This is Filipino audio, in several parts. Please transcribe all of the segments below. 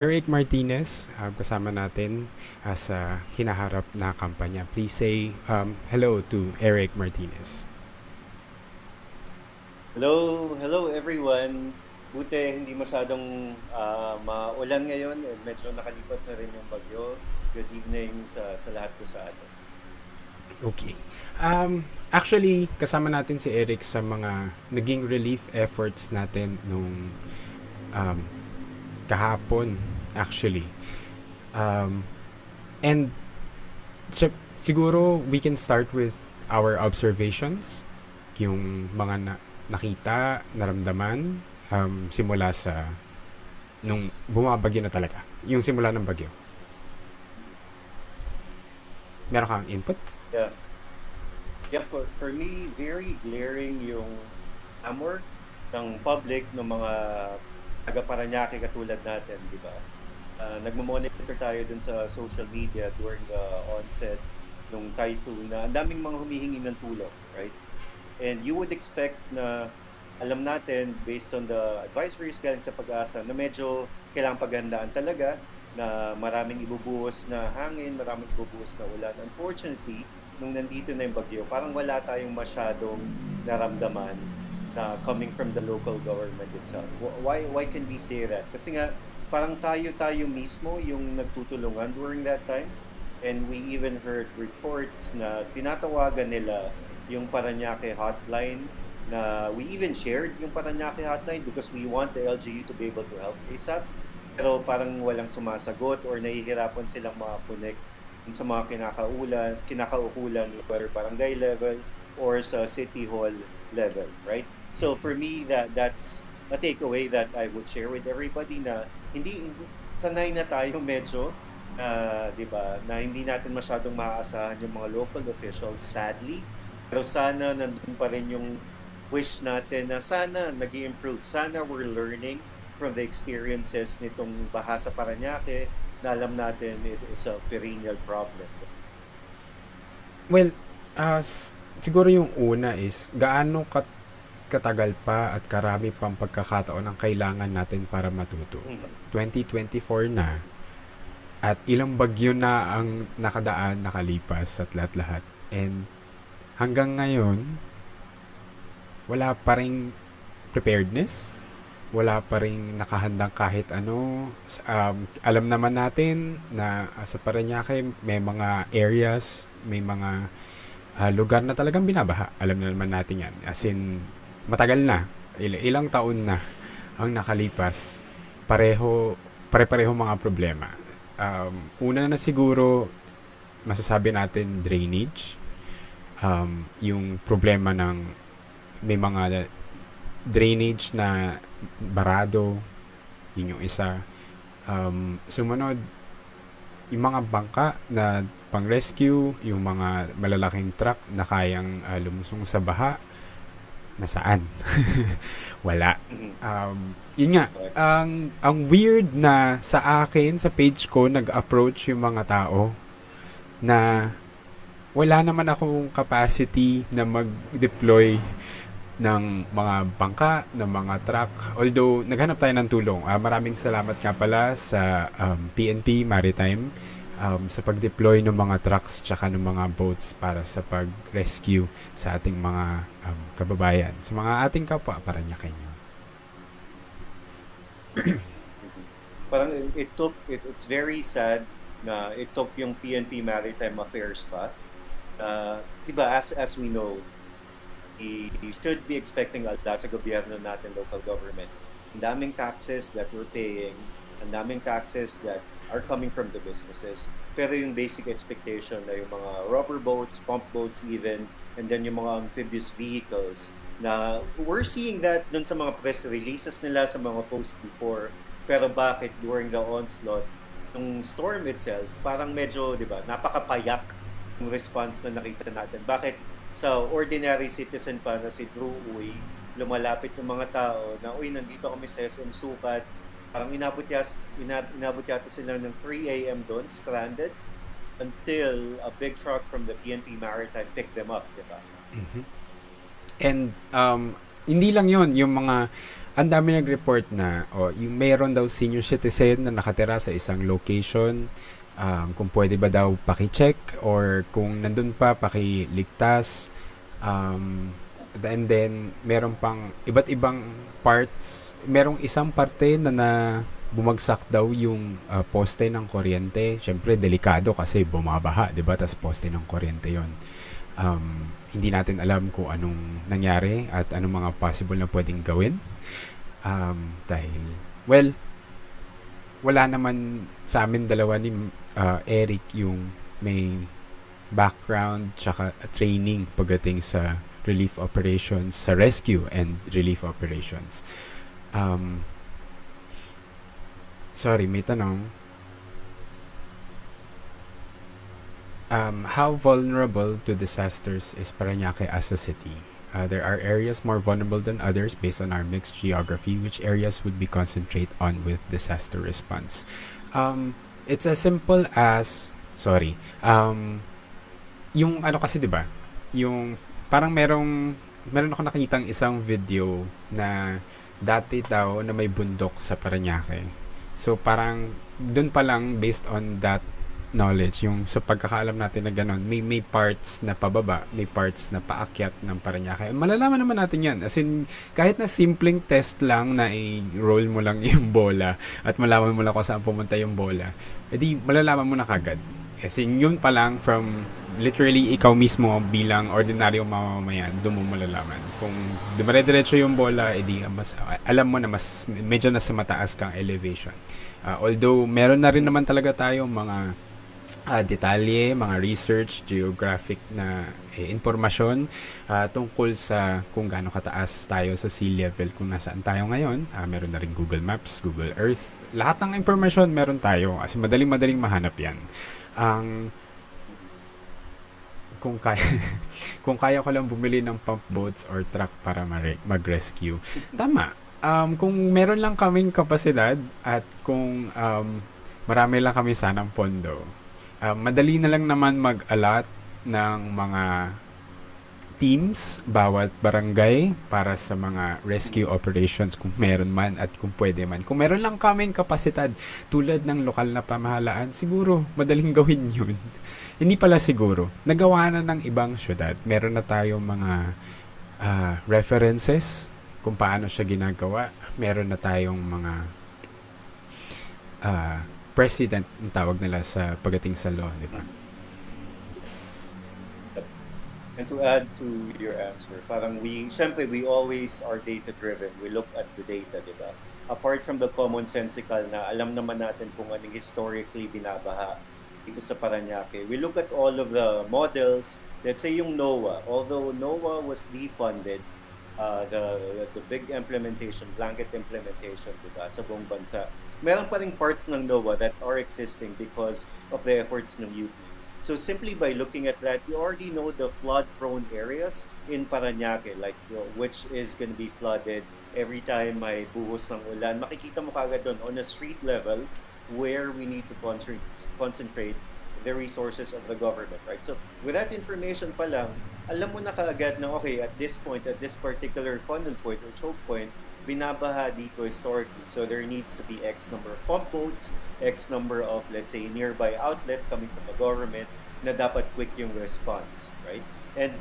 Eric Martinez, kasama natin sa hinaharap na kampanya. Please say hello to Eric Martinez. Hello, hello everyone. Buti hindi masyadong maulan ngayon and medyo nakalipas na rin yung bagyo. Good evening sa lahat ko sa atin. Okay. Actually, kasama natin si Eric sa mga naging relief efforts natin nung um, kahapon, actually. Um, and siguro we can start with our observations, yung mga nakita, naramdaman, simula sa nung bumabagyo na talaga. Yung simula ng bagyo. Meron kang input? Yeah. Yeah, for me, very glaring yung amor ng public ng mga taga-Parañaque katulad natin, di ba? Nagmo-monitor tayo dun sa social media during the onset ng typhoon na ang daming mga humihingi ng tulong, right? And you would expect na alam natin based on the advisories galing sa pag-asa na medyo kailangang paghandaan talaga na maraming ibubuhos na hangin, maraming ibubuhos na ulan. Unfortunately, nung nandito na yung bagyo, parang wala tayong masyadong naramdaman na coming from the local government itself. Why can we say that? Kasi nga, parang tayo mismo yung nagtutulungan during that time. And we even heard reports na tinatawagan nila yung Parañaque hotline na we even shared yung Parañaque hotline because we want the LGU to be able to help ASAP. Pero parang walang sumasagot or nahihirapan silang makakonect sa mga kinakaukulan, whether barangay level or sa city hall level, right? So for me, that's a takeaway that I would share with everybody na hindi sanay na tayo medyo na 'di ba na hindi natin masyadong maaasahan yung mga local officials sadly, pero sana nandun pa rin yung wish natin na sana nag improve, sana we're learning from the experiences nitong baha sa Parañaque na alam natin is a perennial problem. Well, siguro yung una is gaano katagal pa at karami pang pagkakataon ang kailangan natin para matuto. Mhm. 2024 na at ilang bagyo na ang nakalipas at lahat-lahat. And hanggang ngayon, wala pa rin preparedness, wala pa rin nakahandang kahit ano. Alam naman natin na sa Parañaque may mga areas, may mga lugar na talagang binabaha. Alam na naman natin yan. As in, matagal na. Ilang taon na ang nakalipas. Pare-pareho mga problema. Una na siguro, masasabi natin drainage. Yung problema ng may mga drainage na barado, yun yung isa. Sumunod, yung mga bangka na pang-rescue, yung mga malalaking truck na kayang lumusong sa baha, nasaan? Wala. Mhm. Yun nga, Correct. ang weird na sa akin, sa page ko, nag-approach yung mga tao na wala naman akong capacity na mag-deploy ng mga bangka, ng mga truck. Although, naghanap tayo ng tulong. Maraming salamat nga pala sa PNP Maritime sa pag-deploy ng mga trucks tsaka ng mga boats para sa pag-rescue sa ating mga kababayan. Sa mga ating kapwa, para niya kayo. Mhm. Parang it's very sad na it took yung PNP Maritime Affairs pa. 'Di ba as we know, we should be expecting a lot sa gobyerno natin, local government. Ang daming taxes that we're paying, ang daming taxes that are coming from the businesses. Pero yung basic expectation na yung mga rubber boats, pump boats even, and then yung mga amphibious vehicles na we're seeing that dun sa mga press releases nila, sa mga posts before. Pero bakit during the onslaught, yung storm itself, parang medyo, di ba, napakapayak yung response na nakita natin. Bakit sa ordinary citizen pa na si Drew Uy, lumalapit yung mga tao na, uy, nandito kami sa SM Sukat. Parang inabot yata sila ng 3 a.m. doon, stranded, until a big truck from the PNP Maritime picked them up, di ba? Mm-hmm. And Hindi lang yon, yung mga, ang dami nag-report na, yung meron daw senior citizen na nakatira sa isang location, kung pwede ba daw paki-check or kung nandun pa, paki-ligtas. And then, meron pang iba't ibang parts. Merong isang parte na bumagsak daw yung poste ng kuryente. Siyempre, delikado kasi bumabaha, di ba? Tas poste ng kuryente yon. Hindi natin alam kung anong nangyari at anong mga possible na pwedeng gawin. Dahil, well, wala naman sa amin dalawa ni Eric yung may background tsaka training pagdating sa relief operations, sa rescue and relief operations. Um, Sorry, may tanong. How vulnerable to disasters is Parañaque as a city? There are areas more vulnerable than others based on our mixed geography. Which areas would we concentrate on with disaster response? It's as simple as, sorry, yung ano kasi 'di ba? Yung parang meron ako nakitang isang video na dati daw na may bundok sa Parañaque. So parang doon pa lang based on that knowledge, yung sa pagkakaalam natin na gano'n, may parts na pababa, may parts na paakyat ng Parañaque. Malalaman naman natin yan. As in, kahit na simpleng test lang na i-roll mo lang yung bola at malaman mo lang kung saan pumunta yung bola, edi malalaman mo na kagad. As in, yun pa lang from literally ikaw mismo bilang ordinaryong mamamayan, doon mo malalaman. Kung dumare-diretso yung bola, edi mas, alam mo na mas medyo nasa mataas kang elevation. Although, meron na rin naman talaga tayong mga detalye, mga research, geographic na impormasyon tungkol sa kung gaano kataas tayo sa sea level, kung nasaan tayo ngayon. Meron na rin Google Maps, Google Earth. Lahat ng impormasyon meron tayo. Kasi madaling mahanap yan. Ang kung kaya kung kaya ko lang bumili ng pump boats or truck para mag-rescue. Tama. Kung meron lang kaming kapasidad at kung marami lang kami sanang pondo, madali na lang naman mag-allot ng mga teams bawat barangay para sa mga rescue operations kung meron man at kung pwede man. Kung meron lang kaming kapasidad tulad ng lokal na pamahalaan, siguro madaling gawin yun. Hindi pala siguro. Nagawa na ng ibang syudad. Meron na tayong mga references kung paano siya ginagawa. Meron na tayong mga precedent ang tawag nila sa pagdating sa law, di ba? Yes. And to add to your answer, parang syempre we always are data driven. We look at the data, di ba? Apart from the commonsensical na alam naman natin kung anong historically binabaha dito sa Parañaque, we look at all of the models. Let's say yung NOAA. Although NOAA was defunded, the big implementation, blanket implementation, diba, sa buong bansa, meron pa ring parts ng NOAA that are existing because of the efforts ng UP. So simply by looking at that, you already know the flood-prone areas in Parañaque, like which is going to be flooded every time may buhos ng ulan. Makikita mo kagad doon on a street level where we need to concentrate the resources of the government, right? So with that information pa lang, alam mo na kaagad na okay, at this point, at this particular funnel point or choke point, binabaha dito historically. So there needs to be X number of pump boats, X number of, let's say, nearby outlets coming from the government na dapat quick yung response, right? And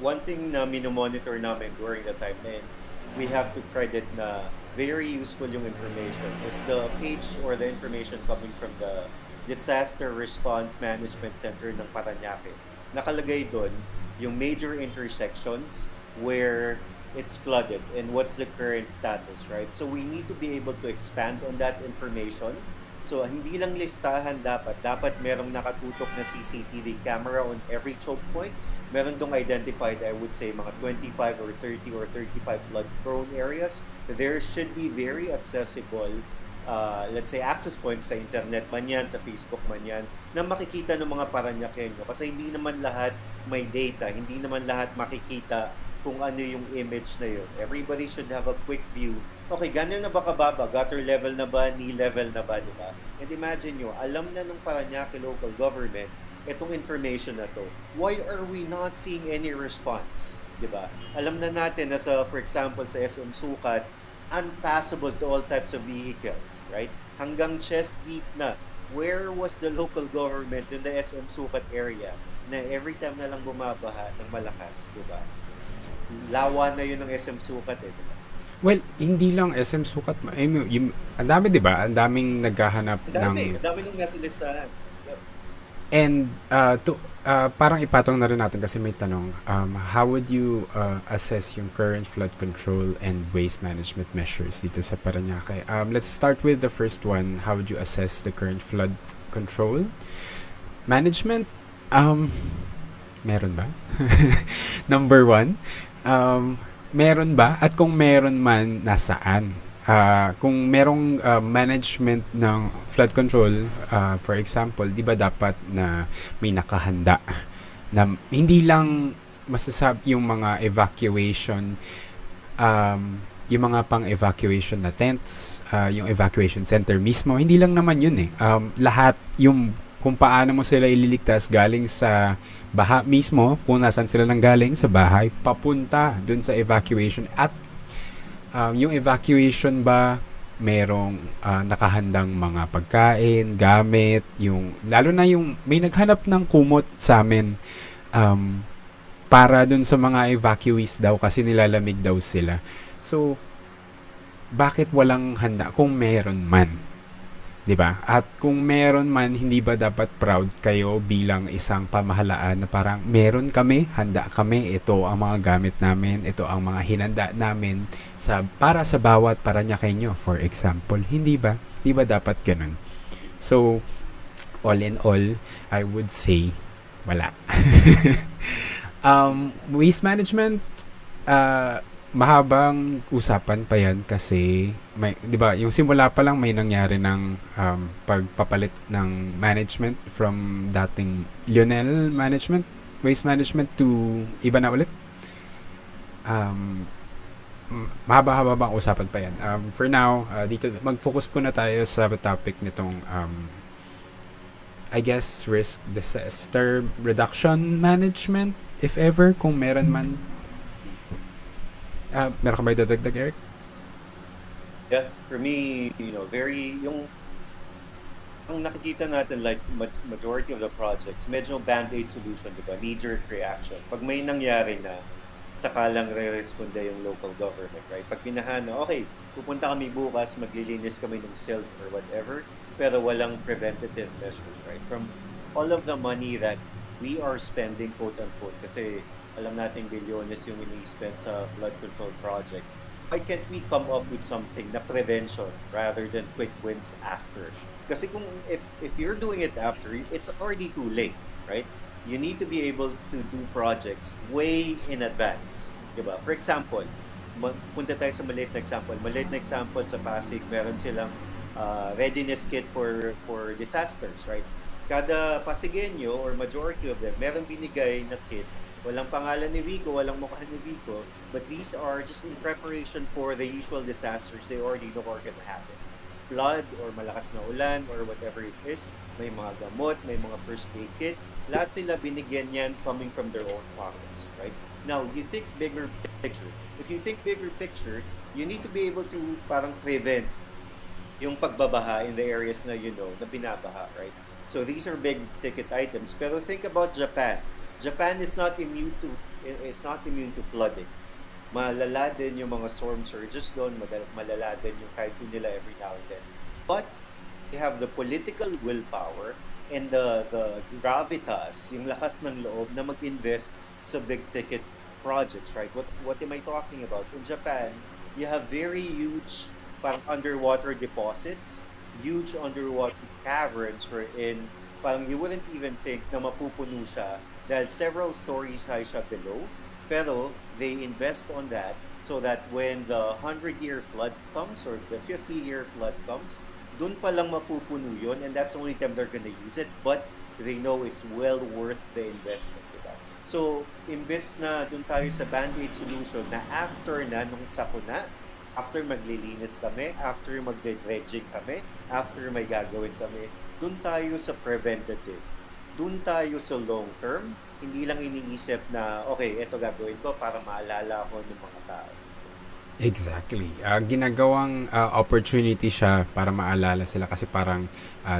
one thing na minomonitor namin during the time na yun, we have to credit na very useful yung information is the page or the information coming from the Disaster Response Management Center ng Parañaque. Nakalagay doon yung major intersections where it's flooded and what's the current status, right? So we need to be able to expand on that information. So hindi lang listahan dapat merong nakatutok na CCTV camera on every choke point. Meron dong identified, I would say, mga 25 or 30 or 35 flood-prone areas. There should be very accessible, let's say, access points sa internet man yan, sa Facebook man yan, na makikita ng mga Parañaqueño. Kasi hindi naman lahat may data, hindi naman lahat makikita kung ano yung image na yun. Everybody should have a quick view. Okay, ganyan na ba kababa? Gutter level na ba? Knee level na ba? Diba? And imagine nyo, alam na nung Parañaque local government itong information na to. Why are we not seeing any response? di ba? Alam na natin na sa, for example, sa SM Sukat, unpassable to all types of vehicles, right? Hanggang chest deep na. Where was the local government in the SM Sukat area na every time na lang bumabaha ng malakas, di ba? Lawa na yun ng SM Sukat eh, di ba? Well, hindi lang SM Sukat. Ang dami, di ba? Ang daming naghahanap ng. Ang dami nung nasa listahan. Yep. And parang ipatong na rin natin kasi may tanong, how would you assess yung current flood control and waste management measures dito sa Parañaque? Let's start with the first one. How would you assess the current flood control management? Meron ba? Number one, meron ba? At kung meron man, nasaan? Kung merong management ng flood control, for example, di ba dapat na may nakahanda na hindi lang masasabi yung mga evacuation, yung mga pang-evacuation na tents, yung evacuation center mismo, hindi lang naman yun eh. Lahat yung kung paano mo sila ililigtas galing sa baha mismo, kung nasan sila nang galing sa bahay, papunta dun sa evacuation at yung evacuation ba merong nakahandang mga pagkain, gamit, yung lalo na yung may naghanap ng kumot sa amin para dun sa mga evacuees daw kasi nilalamig daw sila. So bakit walang handa kung meron man? 'Di ba? At kung meron man, hindi ba dapat proud kayo bilang isang pamahalaan na parang meron kami, handa kami, ito ang mga gamit namin, ito ang mga hinanda namin para sa bawat Parañaqueño, for example. Hindi ba? Hindi ba dapat ganun? So, all in all, I would say wala. Waste management, mahabang usapan pa yan kasi may 'di ba yung simula pa lang may nangyari ng pagpapalit ng management from dating Lionel management, waste management to iba na ulit. Mahaba-haba bang usapan pa yan. For now, dito mag-focus po na tayo sa topic nitong I guess risk disaster reduction management if ever kung meron man. Meron ka ba idadagdag, Eric? Yeah, for me, ang nakikita natin like majority of the projects, medyo band-aid solution, di ba? Knee-jerk reaction. Pag may nangyari na, saka lang re-responde yung local government, right? Pag pinahan na, okay, pupunta kami bukas, maglilinis kami ng silt or whatever, pero walang preventative measures, right? From all of the money that we are spending, quote-unquote, kasi alam natin bilyones yung ini-spend sa flood control project, why can't we come up with something na prevention rather than quick wins after? Kasi kung if you're doing it after, it's already too late, right? You need to be able to do projects way in advance. Diba? For example, punta tayo sa maliit na example. Maliit na example sa Pasig, meron silang readiness kit for disasters, right? Kada Pasigueño or majority of them, meron binigay na kit. Walang pangalan ni Vico, walang mukha ni Vico, but these are just in preparation for the usual disasters they already know are gonna happen. Flood or malakas na ulan or whatever it is, may mga gamot, may mga first aid kit, lahat sila binigyan yan coming from their own pockets, right? Now, you think bigger picture. If you think bigger picture, you need to be able to parang prevent yung pagbabaha in the areas na na binabaha, right? So these are big ticket items. Pero think about Japan. Japan is not immune to flooding. Malala din yung mga storm surges doon, malala din yung typhoon nila every now and then. But they have the political willpower and the gravitas, yung lakas ng loob na mag-invest sa big ticket projects, right? What am I talking about? In Japan, you have very huge parang underwater deposits, huge underwater caverns wherein parang you wouldn't even think na mapupuno siya dahil several stories high siya below. Pero they invest on that so that when the 100-year flood comes or the 50-year flood comes, dun pa lang mapupuno yun and that's the only time they're gonna use it. But they know it's well worth the investment. Diba? So, imbes na dun tayo sa band-aid solution na after na nung sakuna, after maglilinis kami, after magde-dredging kami, after may gagawin kami, dun tayo sa preventative. Dun tayo sa long term hindi lang iniisip na, okay, ito gagawin ko para maalala ko ng mga tao. Exactly. Ginagawang opportunity siya para maalala sila kasi parang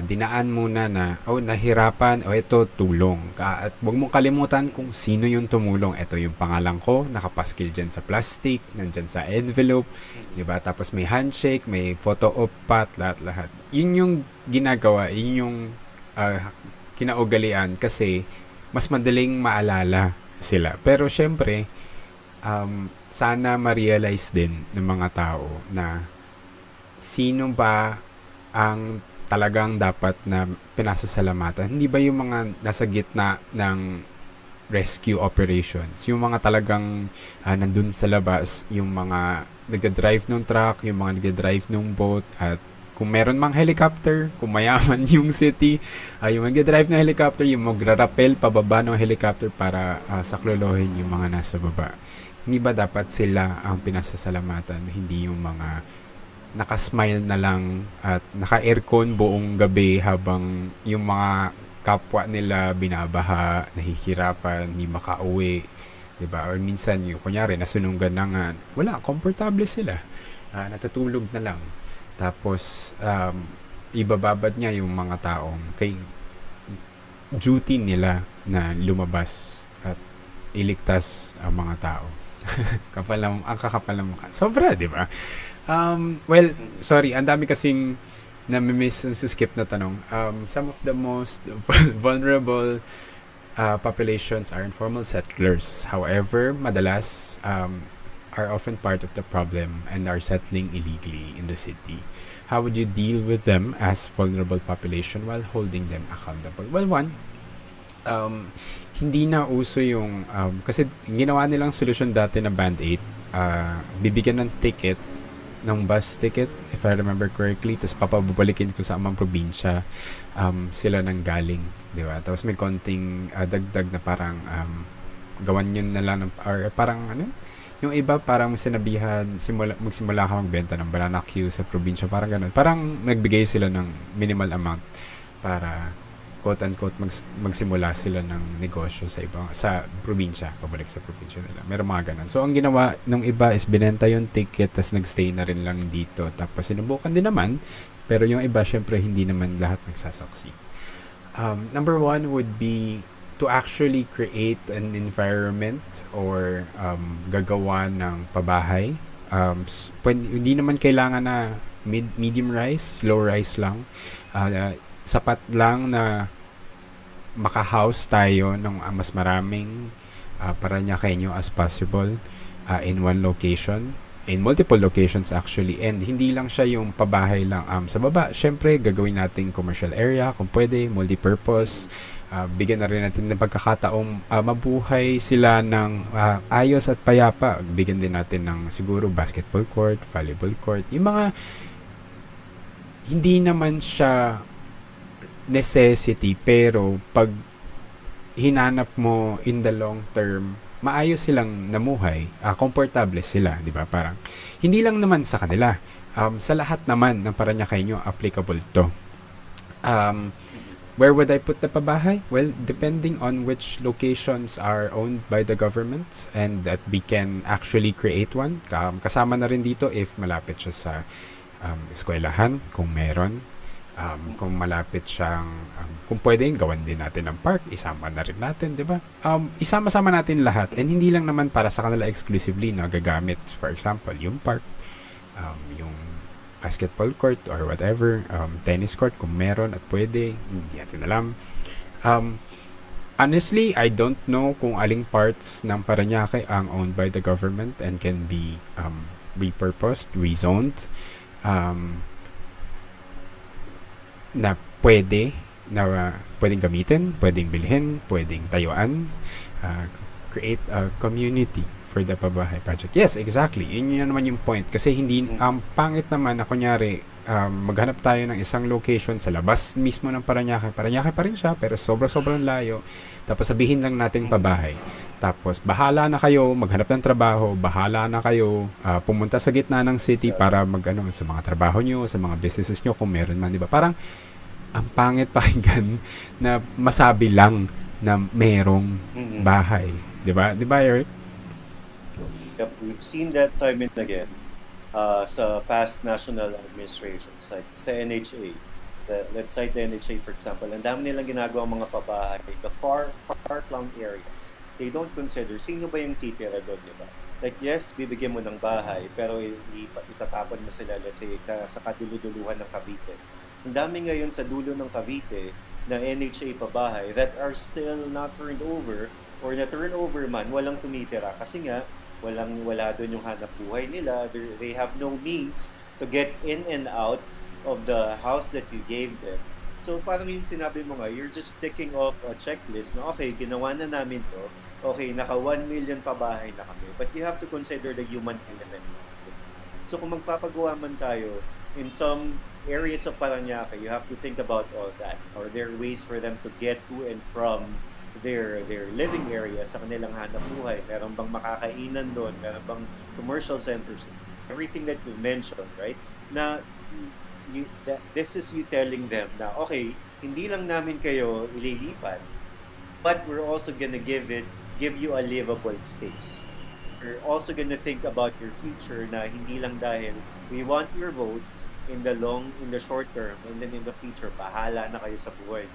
dinaan muna na, oh, nahirapan, oh, ito, tulong. At huwag mong kalimutan kung sino yung tumulong. Ito yung pangalan ko, nakapaskil dyan sa plastic, nandyan sa envelope, Mm. di ba? Tapos may handshake, may photo op pat, lahat-lahat. Yun yung ginagawa, yun yung kinaugalian kasi mas madaling maalala sila. Pero syempre, sana ma-realize din ng mga tao na sino ba ang talagang dapat na pinasasalamatan. Hindi ba yung mga nasa gitna ng rescue operations, yung mga talagang nandun sa labas, yung mga nagda-drive ng truck, yung mga nagda-drive ng boat, at kung meron mang helicopter, kung mayaman yung city, yung nagda-drive ng helicopter, yung magra-rappel pababa ng helicopter para saklolohin yung mga nasa baba. Hindi ba dapat sila ang pinasasalamatan, hindi yung mga nakasmile na lang at naka-aircon buong gabi habang yung mga kapwa nila binabaha, nahihirapan, hindi makauwi, 'di ba? Or minsan yung kunyari nasununggan na nga, wala, komportable sila. Natutulog na lang. Tapos ibababad niya yung mga taong kay duty nila na lumabas at iligtas ang mga tao. Ang kakapal ng mukha. Sobra, di ba? Well, Mm. sorry, ang dami kasing na-miss and skip na tanong. Some of the most vulnerable populations are informal settlers. However, madalas are often part of the problem and are settling illegally in the city. How would you deal with them as vulnerable population while holding them accountable? Well, one, um, hindi na uso yung kasi ginawa nilang solusyon dati na Band-Aid, bibigyan ng ticket, ng bus ticket, if I remember correctly, tapos papababalikin ko sa amang probinsya sila nang galing, di ba? Tapos may konting dagdag na parang gawan yun na lang or parang ano, yung iba parang sinabihan magsimula ka magbenta ng banana Q sa probinsya, parang ganun, parang nagbigay sila ng minimal amount para quote-unquote magsimula sila ng negosyo sa ibang sa probinsya, pabalik sa probinsya nila. Meron mga ganun. So, ang ginawa nung iba is binenta yung ticket tapos nagstay na rin lang dito. Tapos sinubukan din naman, pero yung iba, syempre, hindi naman lahat nagsasaksi. Number one would be to actually create an environment or gagawa ng pabahay. Hindi naman kailangan na medium rise, low rise lang. Sapat lang na maka-house tayo ng mas maraming Parañaqueño as possible in one location, in multiple locations actually, and hindi lang siya yung pabahay lang sa baba. Syempre gagawin nating commercial area kung pwede, multi-purpose. Bigyan na rin natin ng pagkakataong mabuhay sila ng ayos at payapa. Bigyan din natin ng siguro basketball court, volleyball court, yung mga hindi naman siya necessity, pero pag hinanap mo in the long term, maayos silang namuhay, komportable sila, di ba? Parang hindi lang naman sa kanila, sa lahat naman ng Parañaqueño applicable to. Mhm. Where would I put the pabahay? Well, depending on which locations are owned by the government and that we can actually create one. Kasama na rin dito if malapit siya sa eskwelahan, kung meron. Kung malapit siyang, kung pwede, gawan din natin ng park, isama na rin natin, di ba? Isama-sama natin lahat, and hindi lang naman para sa kanila exclusively na gagamit, for example, yung park, yung basketball court or whatever, tennis court kung meron at pwede, hindi natin alam. Honestly, I don't know kung aling parts ng Parañaque ang owned by the government and can be repurposed, rezoned, na pwedeng gamitin, pwedeng bilhin, pwedeng tayuan, create a community for the pabahay project. Yes, exactly. Yun naman yung point. Kasi hindi, pangit naman na kunyari, maghanap tayo ng isang location sa labas mismo ng Parañaque. Parañaque pa rin siya, pero sobrang layo. Tapos sabihin lang natin pabahay. Tapos bahala na kayo maghanap ng trabaho, bahala na kayo pumunta sa gitna ng city para sa mga trabaho nyo, sa mga businesses nyo kung meron man, di ba? Parang ang pangit pakinggan na masabi lang na merong Mhm. bahay. Di ba? Di ba, Eric? Yep, we've seen that time and again sa past national administrations like sa NHA. Let's cite the NHA for example. Ang dami nilang ginagawa mga pabahay, the far-flung areas. They don't consider sino ba yung titira doon, di ba? Like yes, bibigyan mo ng bahay, pero itatapon mo sila, let's say, sa kaduluduluhan ng Cavite. Ang dami ngayon sa dulo ng Cavite na NHA pabahay that are still not turned over or na turn over man, walang tumitira. Kasi nga, wala doon yung hanap buhay nila. They have no means to get in and out of the house that you gave them. So parang yung sinabi mo nga, you're just ticking off a checklist na okay, ginawa na namin to. Okay, naka 1 million pabahay na kami. But you have to consider the human element. So kung magpapagawa man tayo in some areas of Parañaque, you have to think about all that. Or there are ways for them to get to and from their living area sa kanilang hanap buhay. Meron bang makakainan doon? Meron bang commercial centers? Everything that you mentioned, right? Na this is you telling them na okay, hindi lang namin kayo ililipat, but we're also gonna give you a livable space. We're also gonna think about your future na hindi lang dahil we want your votes in the short term, and then in the future, bahala na kayo sa buhay.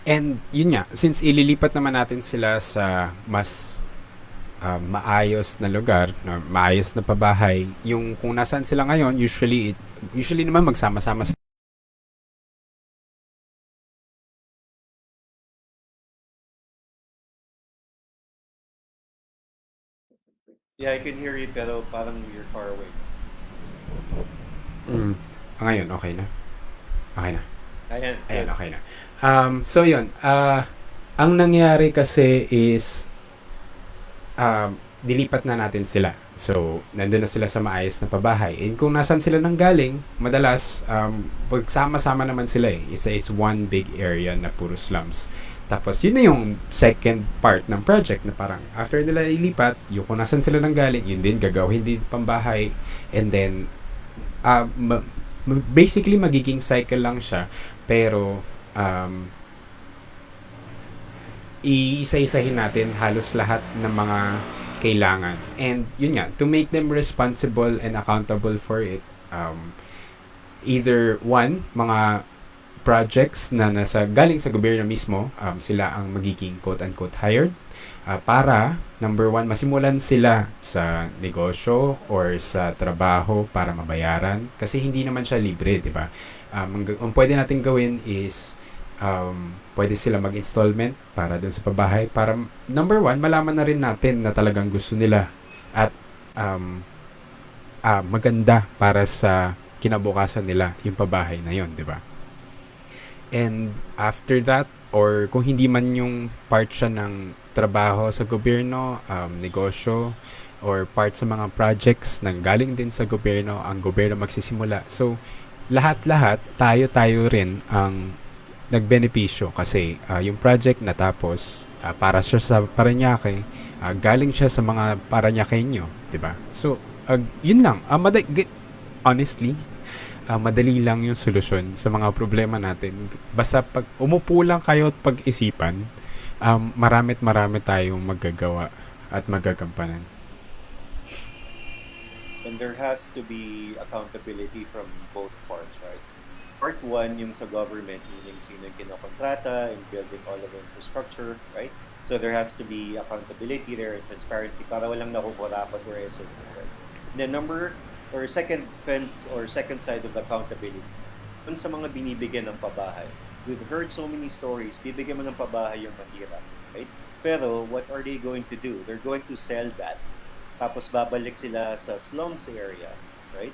And yun nga, since ililipat naman natin sila sa mas maayos na lugar, na maayos na pabahay, yung kung nasaan sila ngayon, usually naman magsama-sama sila. Yeah, I can hear you, pero parang you're far away. Ngayon, okay na? Okay na. Ayan, Ayan, good. okay na. So yun, ang nangyari kasi is dilipat na natin sila. So, nandun na sila sa maayos na pabahay. And kung nasan sila nang galing, madalas, pagsama-sama naman sila eh. It's one big area na puro slums. Tapos, yun na yung second part ng project na parang after nila ilipat, yung kung nasan sila nang galing, yun din gagawin din pambahay. And then, basically, magiging cycle lang siya. Pero, iisa-isahin natin halos lahat ng mga kailangan. And yun nga, to make them responsible and accountable for it, either one, mga projects na galing sa gobyerno mismo, sila ang magiging quote-unquote hired, para, number one, masimulan sila sa negosyo or sa trabaho para mabayaran. Kasi hindi naman siya libre, di ba? Ang pwede natin gawin is, pwede sila mag-installment para dun sa pabahay para number one, malaman na rin natin na talagang gusto nila at maganda para sa kinabukasan nila yung pabahay na yon, di ba? And after that, or kung hindi man yung part siya ng trabaho sa gobyerno, negosyo, or part sa mga projects nang galing din sa gobyerno, ang gobyerno magsisimula. So, lahat-lahat, tayo rin ang nagbenepisyo kasi yung project natapos para siya sa Parañaque, galing siya sa mga Parañaqueño, 'di ba? So, yun lang. Honestly, madali lang yung solusyon sa mga problema natin. Basta pag umupo lang kayo at pag-isipan, marami tayong magagawa at magagampanan. And there has to be accountability from both parts, right? Part one, yung sa government, meaning sino yung kinokontrata and building all of the infrastructure, right? So there has to be accountability there and transparency para walang nakukurapat or SOP, right? And then second fence or second side of accountability, dun sa mga binibigyan ng pabahay. We've heard so many stories, bibigyan mo ng pabahay yung mahirap, right? Pero what are they going to do? They're going to sell that. Tapos babalik sila sa slums area, right?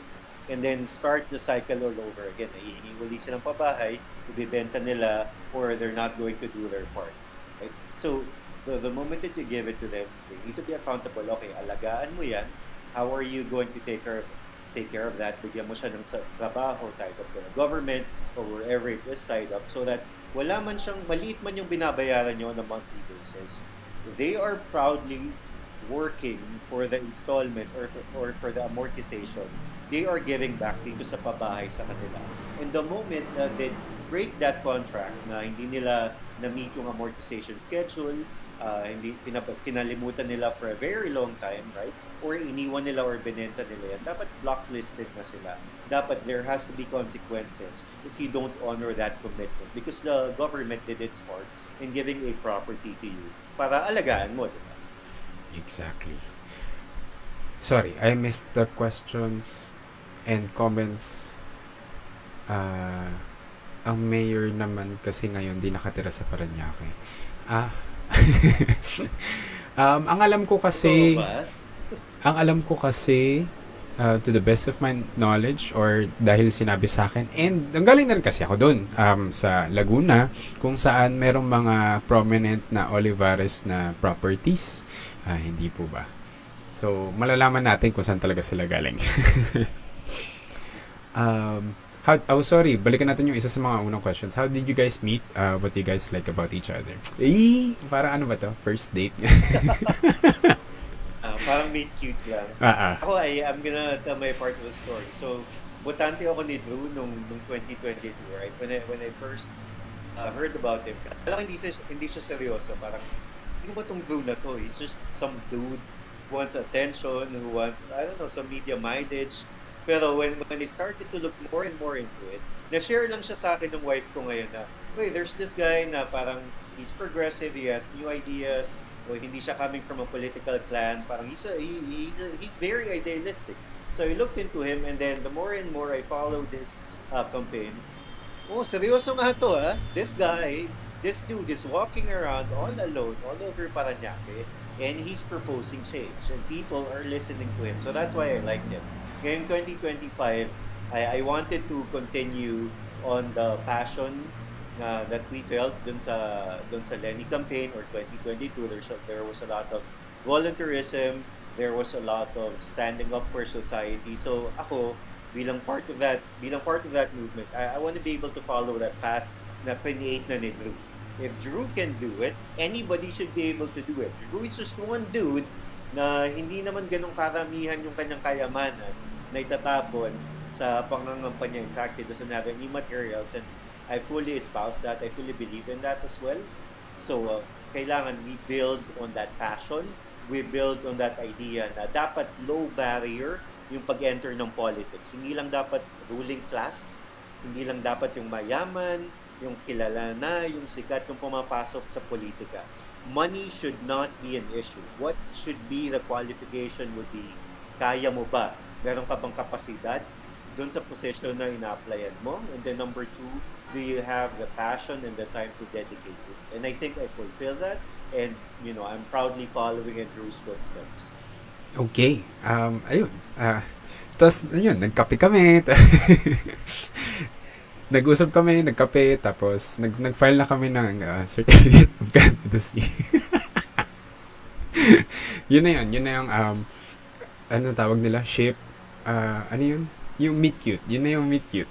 And then start the cycle all over again. Ihingi uli silang pabahay, ibibenta nila, or they're not going to do their part, right? So, the moment that you give it to them, they need to be accountable. Okay, alagaan mo yan. How are you going to take care of that? Bigyan mo siya ng trabaho tied up to the government or wherever it is tied up so that wala man siyang, maliit man yung binabayaran nyo on a monthly basis. They are proudly working for the installment or for the amortization. They are giving back dito sa pabahay sa kanila. And the moment that break that contract na hindi nila na-meet yung amortization schedule, hindi kinalimutan nila for a very long time, right? Or iniwan nila or binenta nila yan, dapat blacklisted na sila. Dapat there has to be consequences if you don't honor that commitment because the government did its part in giving a property to you para alagaan mo, diba? Exactly. Sorry, I missed the questions and comments. Ang mayor naman kasi ngayon di nakatira sa Parañaque. Ah. Ang alam ko kasi, Totoo ba? ang alam ko kasi, to the best of my knowledge or dahil sinabi sa akin, and ang galing na rin kasi ako doon sa Laguna kung saan merong mga prominent na Olivares na properties. Hindi po ba? So, malalaman natin kung saan talaga sila galing. Sorry, balikan natin yung isa sa mga unang questions. How did you guys meet? What do you guys like about each other? Parang ano ba to? First date? Parang meet cute lang. Ako, I'm gonna tell my part of the story. So, botante ako ni Drew nung 2022, right? When I first heard about him, alam hindi siya seryoso. Parang, hindi ba tong Drew na to? He's just some dude who wants attention, who wants, I don't know, some media mileage. Pero when I started to look more and more into it, na-share lang siya sa akin ng wife ko ngayon na, wait, there's this guy na parang he's progressive, he has new ideas, o hindi siya coming from a political clan, parang he's very idealistic. So I looked into him and then the more and more I followed this campaign, seryoso nga to This guy, this dude is walking around all alone, all over Parañaque, and he's proposing change and people are listening to him. So that's why I liked him. Ngayon 2025, I wanted to continue on the passion that we felt dun sa Lenny campaign or 2022. There was a lot of volunteerism, there was a lot of standing up for society. So ako, bilang part of that movement, I want to be able to follow that path na create na ni Drew. If Drew can do it, anybody should be able to do it. Drew is just one dude na hindi naman ganong karamihan yung kanyang kayamanan na itatapon sa pangangampanya. In fact, he doesn't have any materials and I fully espouse that. I fully believe in that as well. So, kailangan we build on that passion. We build on that idea na dapat low barrier yung pag-enter ng politics. Hindi lang dapat ruling class, hindi lang dapat yung mayaman, yung kilala na, yung sikat, yung pumapasok sa politika. Money should not be an issue. What should be the qualification would be, kaya mo ba? Meron ka bang kapasidad doon sa position na ina-applyan mo? And then number two, do you have the passion and the time to dedicate it? And I think I fulfill that. And, I'm proudly following in Drew's footsteps. Okay. Ayun. Tapos, nagkape kami. Nag-usap kami, nagkape, tapos nag-file na kami ng certificate of candidacy. Yun na yung, ano tawag nila? Ship. Ano yun? Yung meet cute. Yun na yung meet cute.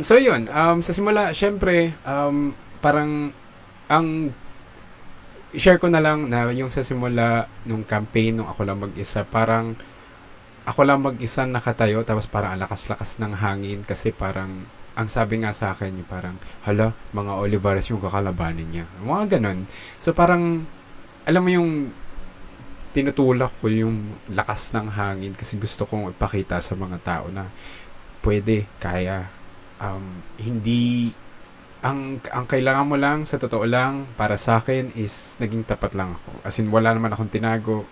So yun, sa simula, syempre, parang, share ko na lang na yung sa simula nung campaign, nung ako lang mag-isa, parang, ako lang mag-isa nakatayo, tapos parang ang lakas-lakas ng hangin, kasi parang, ang sabi nga sa akin, yung parang, hala, mga Olivares yung kakalabanin niya. Mga ganon. So parang, alam mo yung, tinutulak ko yung lakas ng hangin, kasi gusto kong ipakita sa mga tao na, pwede, kaya, hindi, ang kailangan mo lang, sa totoo lang, para sa akin is naging tapat lang ako. As in, wala naman akong tinago.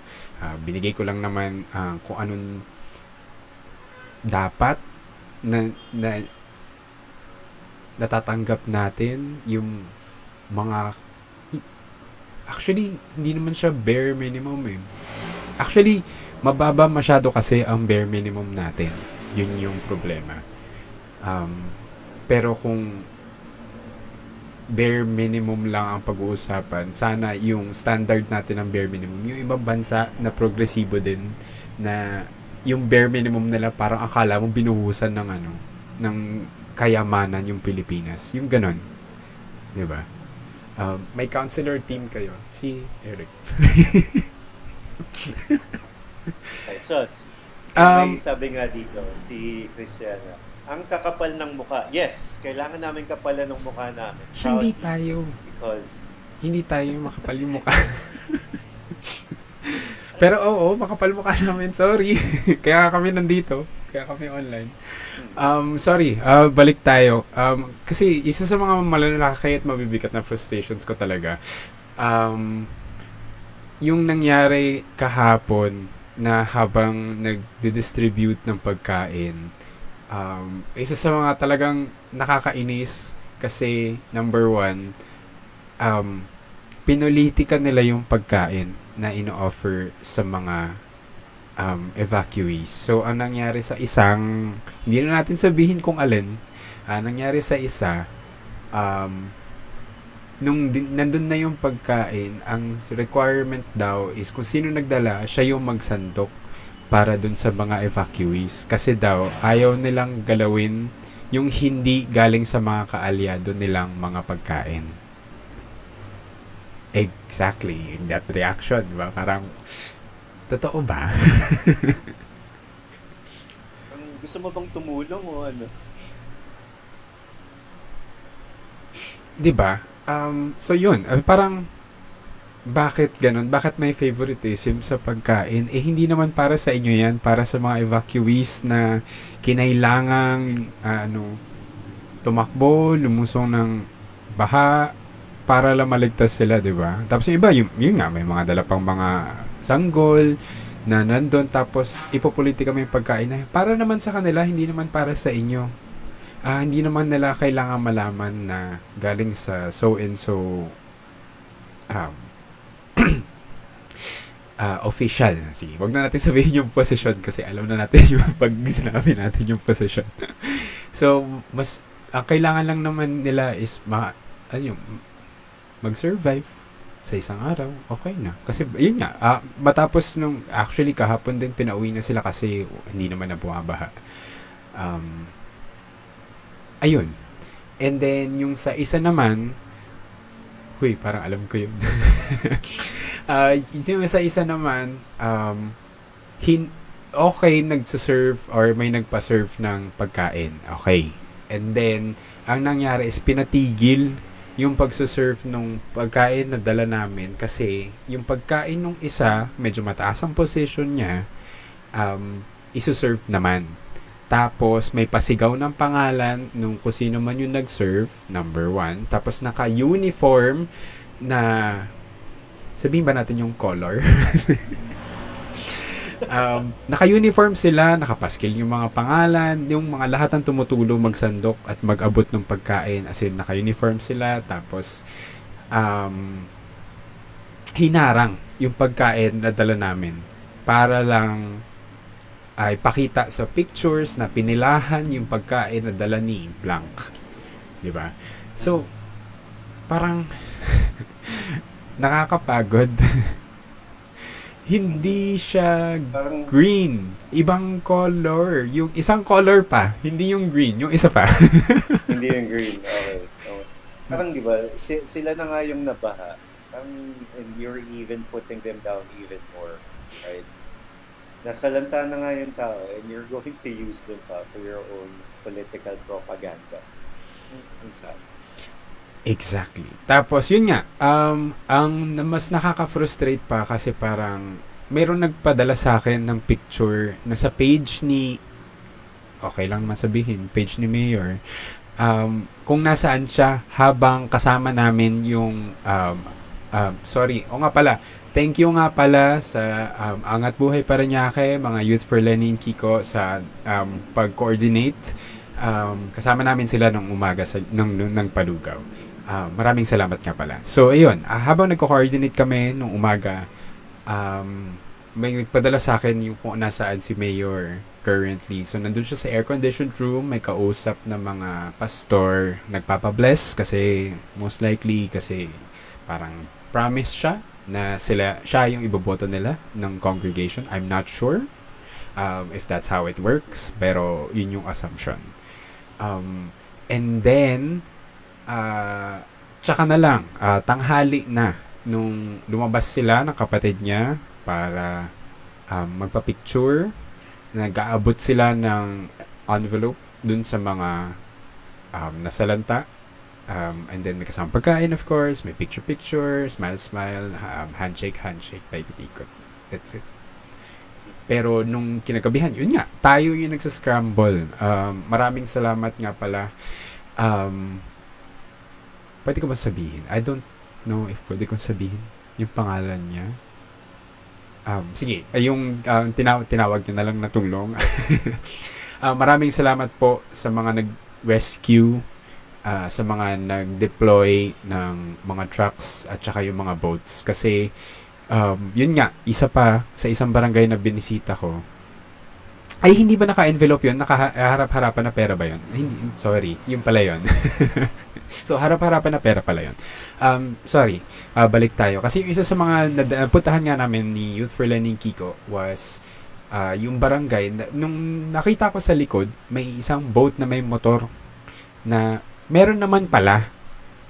Binigay ko lang naman kung anong dapat na natatanggap natin, yung mga, actually, hindi naman siya bare minimum eh. Actually, mababa masyado kasi ang bare minimum natin. Yun yung problema. Pero kung bare minimum lang ang pag-uusapan, sana yung standard natin ng bare minimum, yung ibang bansa na progresibo din, na yung bare minimum nila parang akala mo binuhusan ng kayamanan yung Pilipinas. Yung ganon. Diba? May counselor team kayo. Si Eric. Right, so, may sabi nga dito, si Christiana, ang kakapal ng mukha. Yes, kailangan namin kapalan ng mukha namin. Hindi Proudly. tayo. Because, Hindi tayo makapal yung mukha. Pero oo, makapal mukha namin. Sorry. Kaya kami nandito. Kaya kami online. hmm, Sorry, balik tayo. Kasi isa sa mga malalaki at mabibigat na frustrations ko talaga, um, yung nangyari kahapon na habang nag-distribute ng pagkain, isa sa mga talagang nakakainis kasi number one, um, pinolitika nila yung pagkain na ino-offer sa mga evacuees. So, ang nangyari sa isang, hindi na natin sabihin kung alin, nangyari sa isa, um, nandun na yung pagkain, ang requirement daw is kung sino nagdala, siya yung magsandok para dun sa mga evacuees. Kasi daw, ayaw nilang galawin yung hindi galing sa mga kaalyado nilang mga pagkain. Exactly. That reaction, di ba? Parang, totoo ba? gusto mo bang tumulong o ano? Di ba? So yun, parang bakit ganun? Bakit may favoritism sa pagkain? Eh hindi naman para sa inyo yan, para sa mga evacuees na kinailangang tumakbo, lumusong ng baha para lang maligtas sila, di ba? Tapos yung iba, yun nga, may mga dala pang mga sanggol na nandun, tapos ipopolitika mo yung pagkain na para naman sa kanila, hindi naman para sa inyo. Hindi naman nila kailangan malaman na galing sa so and so um, official. Sige, wag na natin sabihin yung position kasi alam na natin yung pag sinabi natin yung position. So, mas ang kailangan lang naman nila is mag-survive sa isang araw. Okay na. Kasi, yun nga, matapos nung, actually, kahapon din pinauwi na sila kasi hindi naman na bumabaha. Um, ayun. And then, yung sa isa naman, parang alam ko yun. Yung sa isa naman, okay, nagsaserve or may nagpa-serve ng pagkain. Okay. And then, ang nangyari is pinatigil yung pagsaserve nung pagkain na dala namin kasi yung pagkain nung isa, medyo mataas ang position niya, isuserve naman. Tapos, may pasigaw ng pangalan nung kung sino man yung nag-serve, number one. Tapos, naka-uniform na, sabihin ba natin yung color? Naka-uniform sila, nakapaskil yung mga pangalan, yung mga lahat ng tumutulong magsandok at mag-abot ng pagkain. As in, naka-uniform sila. Tapos, hinarang yung pagkain na dala namin para lang ay pakita sa pictures na pinilahan yung pagkain na dala ni blank. Di ba? So, parang nakakapagod. Hindi siya Parang, green. Ibang color. Yung isang color pa. Hindi yung green. Yung isa pa. hindi yung green. Okay. Okay. Parang di ba, sila na nga yung nabaha. And you're even putting them down even more. Right? Nasalanta na nga yung tao and you're going to use them pa for your own political propaganda. Ang sad. Exactly. Tapos, yun nga. Ang mas nakaka-frustrate pa kasi parang mayroon nagpadala sa akin ng picture na sa page ni okay lang naman sabihin, page ni Mayor, kung nasaan siya habang kasama namin yung sorry, o nga pala, thank you nga pala sa Angat Buhay Parañaque, mga Youth for Lenin Kiko sa pag-coordinate. Kasama namin sila nung umaga ng Palugaw. Maraming salamat nga pala. So, ayun, habang nagko-coordinate kami nung umaga, may nagpadala sa akin yung kung nasaan si Mayor currently. So, nandun siya sa air-conditioned room, may kausap na mga pastor, nagpapabless kasi most likely kasi parang promise siya na siya yung iboboto nila ng congregation. I'm not sure if that's how it works, pero yun yung assumption. And then, tsaka na lang, tanghali na nung lumabas sila ng kapatid niya para magpa-picture, nag-aabot sila ng envelope dun sa mga nasalanta. And then may kasama pagkain, of course, may picture-picture, smile-smile, handshake-handshake, paikot-ikot. That's it. Pero nung kinagabihan, yun nga, tayo yung nagsascramble. Maraming salamat nga pala. Pwede ko ba sabihin? I don't know if pwede kong sabihin yung pangalan niya. Sige, yung tinawag niya na lang na tulong. Maraming salamat po sa mga nag-rescue, sa mga nag-deploy ng mga trucks at saka yung mga boats. Kasi, yun nga, isa pa, sa isang barangay na binisita ko, ay, hindi ba naka-envelope yun? Nakaharap-harapan na pera ba yun? Hindi, sorry, yun pala yun. So, harap-harapan na pera pala yun. Sorry, balik tayo. Kasi yung isa sa mga napuntahan nga namin ni Youth for Learning Kiko was yung barangay. Nung nakita ko sa likod, may isang boat na may motor na meron naman pala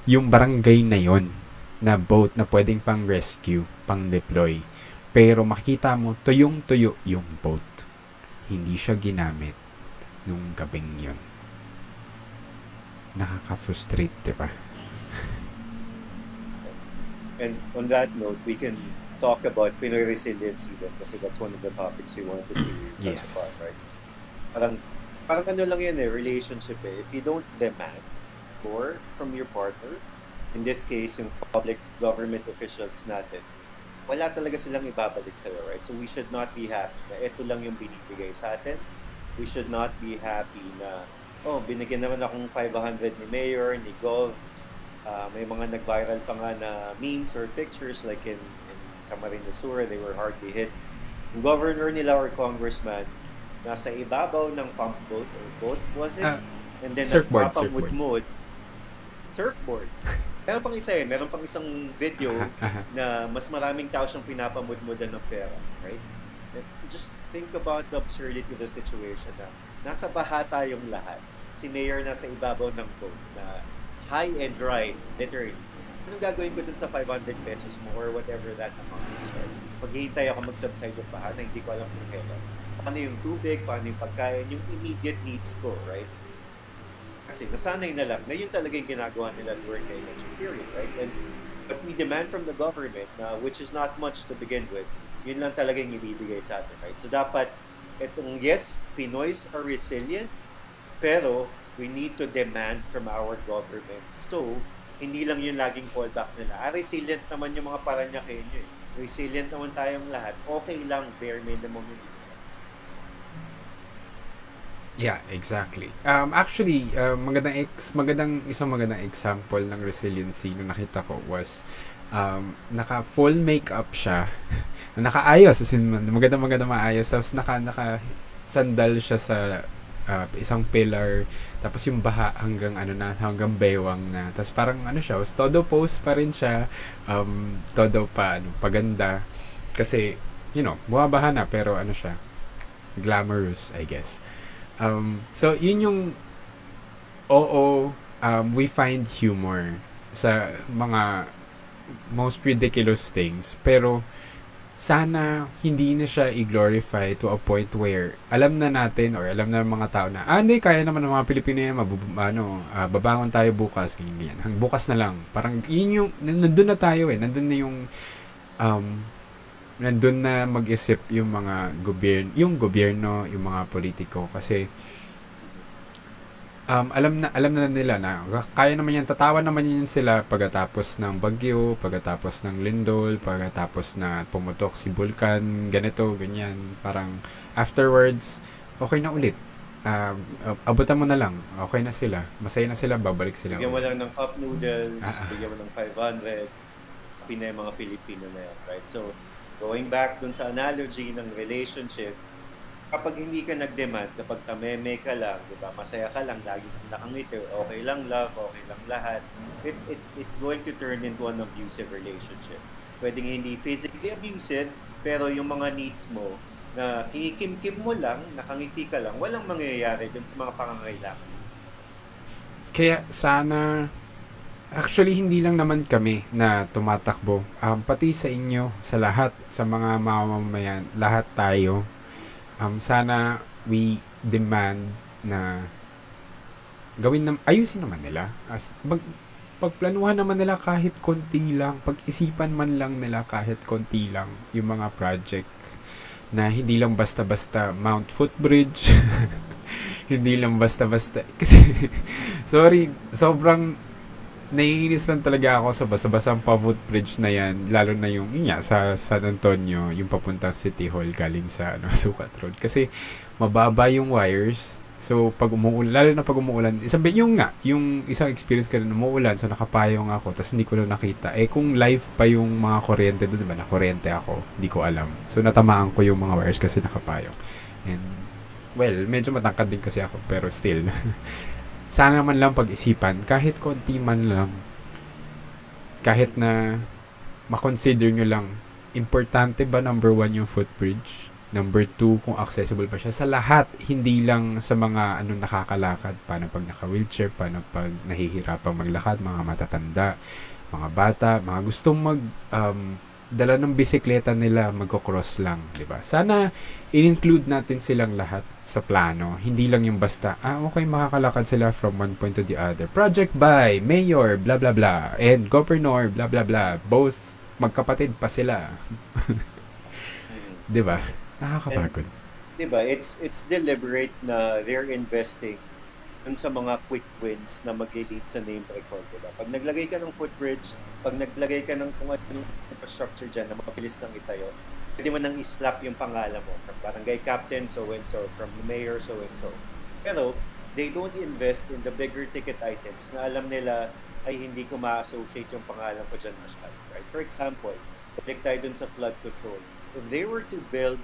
yung barangay na yon na boat na pwedeng pang rescue, pang deploy. Pero makikita mo, tuyong-tuyo yung boat. Hindi siya ginamit nung gabing yun. Nakaka-frustrate, diba? And on that note, we can talk about Pinoy resiliency then kasi that's one of the topics we wanted to touch Yes. upon, right? Parang ano lang yan relationship eh. If you don't demand more from your partner, in this case, yung public government officials natin, wala talaga silang ibabalik sa'yo, right? So we should not be happy na ito lang yung binibigay sa atin. We should not be happy na, binigyan naman akong 500 ni Mayor, ni Gov. May mga nag-viral pa nga na memes or pictures like in Camarines Sur, they were hardly hit. Yung governor nila or congressman, nasa ibabaw ng pump boat or boat, was it? And then Surfboard. Surfboard. Meron pang isa meron pang isang video na mas maraming tao siyang pinapamudmudan ng pera, right? And just think about the absurdity of the situation na nasa baha tayong lahat. Si Mayor nasa ibabaw ng boat na high and dry, literally. Anong gagawin ko dun sa 500 pesos mo or whatever that amount is, right? Paghihintay ako mag-subside yung baha na hindi ko alam kung kailan. Paano yung tubig, paano yung pagkain, yung immediate needs ko, right? Kasi nasanay na lang na yun talaga yung ginagawa nila during the election period, right? And but we demand from the government, which is not much to begin with, yun lang talaga yung ibibigay sa atin, right? So dapat, yes, Pinoys are resilient, pero we need to demand from our government. So, hindi lang yun laging fallback nila. Resilient naman yung mga Paranaque nyo eh. Resilient naman tayong lahat. Okay lang, bare minimum yun. Yeah, exactly. Actually, isang magandang example ng resiliency na nakita ko was naka full makeup siya. Nakaayos, as in maganda maayos, tapos naka sandal siya sa isang pillar, tapos yung baha hanggang bewang na, tapos parang siya, was todo pose pa rin siya, todo pa paganda kasi bumabaha na pero siya, glamorous, I guess. So yun yung we find humor sa mga most ridiculous things, pero sana hindi na siya i-glorify to a point where alam na natin or alam na ng mga tao na hindi, kaya naman ng mga Pilipino yan, babangon tayo bukas, ganyan. Bukas na lang, parang yun yung nandun na tayo nandun na yung nandun na mag-isip yung mga gobyerno, yung mga politiko, kasi alam na nila na kaya naman yan, tatawa naman yan sila pagkatapos ng bagyo, pagkatapos ng lindol, pagkatapos na pumutok si bulkan, ganito, ganyan, parang afterwards okay na ulit. Abutan mo na lang, okay na sila, masaya na sila, babalik sila. Bigyan mo lang ng cup noodles, bigyan mo ng 500, happy na yung mga Pilipino na yan, right? So going back dun sa analogy ng relationship, kapag hindi ka nag-demand, kapag tameme ka lang, di ba, masaya ka lang, lagi kang nakangiti, okay lang love, okay lang lahat, it's going to turn into an abusive relationship. Pwedeng hindi physically abusive, pero yung mga needs mo, na kinikim-kim mo lang, nakangiti ka lang, walang mangyayari dun sa mga pangangailangan. Kaya sana, actually, hindi lang naman kami na tumatakbo. Pati sa inyo, sa lahat, sa mga mamamayan, lahat tayo, sana we demand na ayusin naman nila. Pagplanuhan naman nila kahit konti lang, pag-isipan man lang nila kahit konti lang yung mga project na hindi lang basta-basta Mount Footbridge, hindi lang basta-basta. Kasi, sorry, sobrang naiinis lang talaga ako sa basa-basang pa-footbridge na yan, lalo na yun nga, sa San Antonio, yung papuntang City Hall galing sa Sukat Road. Kasi, mababa yung wires. So, pag umuulan, lalo na pag umuulan, yung isang experience ko na umuulan, so nakapayong ako, tapos hindi ko na nakita. Eh, kung live pa yung mga kuryente doon, diba, nakuryente ako, hindi ko alam. So, natamaan ko yung mga wires kasi nakapayong. And, well, medyo matangkad din kasi ako, pero still, sana man lang pag-isipan, kahit konti man lang, kahit na makonsider nyo lang, importante ba number one yung footbridge? Number two, kung accessible pa siya sa lahat, hindi lang sa mga nakakalakad, paano pag naka-wheelchair, paano pag nahihirapang maglakad, mga matatanda, mga bata, mga gustong dala ng bisikleta nila, magko-cross lang, 'di ba? Sana in-include natin silang lahat sa plano. Hindi lang yung basta, okay, makakalakad sila from one point to the other. Project by Mayor, blah blah blah, and Governor, blah blah blah. Both magkapatid pa sila. Mm. 'Di ba? And Nakakapagod. 'di ba, it's deliberate na they're investing dun sa mga quick wins na mag-lead sa name record, diba? Pag naglagay ka ng footbridge, pag naglagay ka ng kung anong infrastructure dyan na mabilis lang itayo, pwede mo nang islap yung pangalan mo from barangay captain so and so, from the mayor so and so. Pero they don't invest in the bigger ticket items na alam nila ay hindi ko ma-associate yung pangalan ko dyan masyado, right? For example, balik tayo dun sa flood control. If they were to build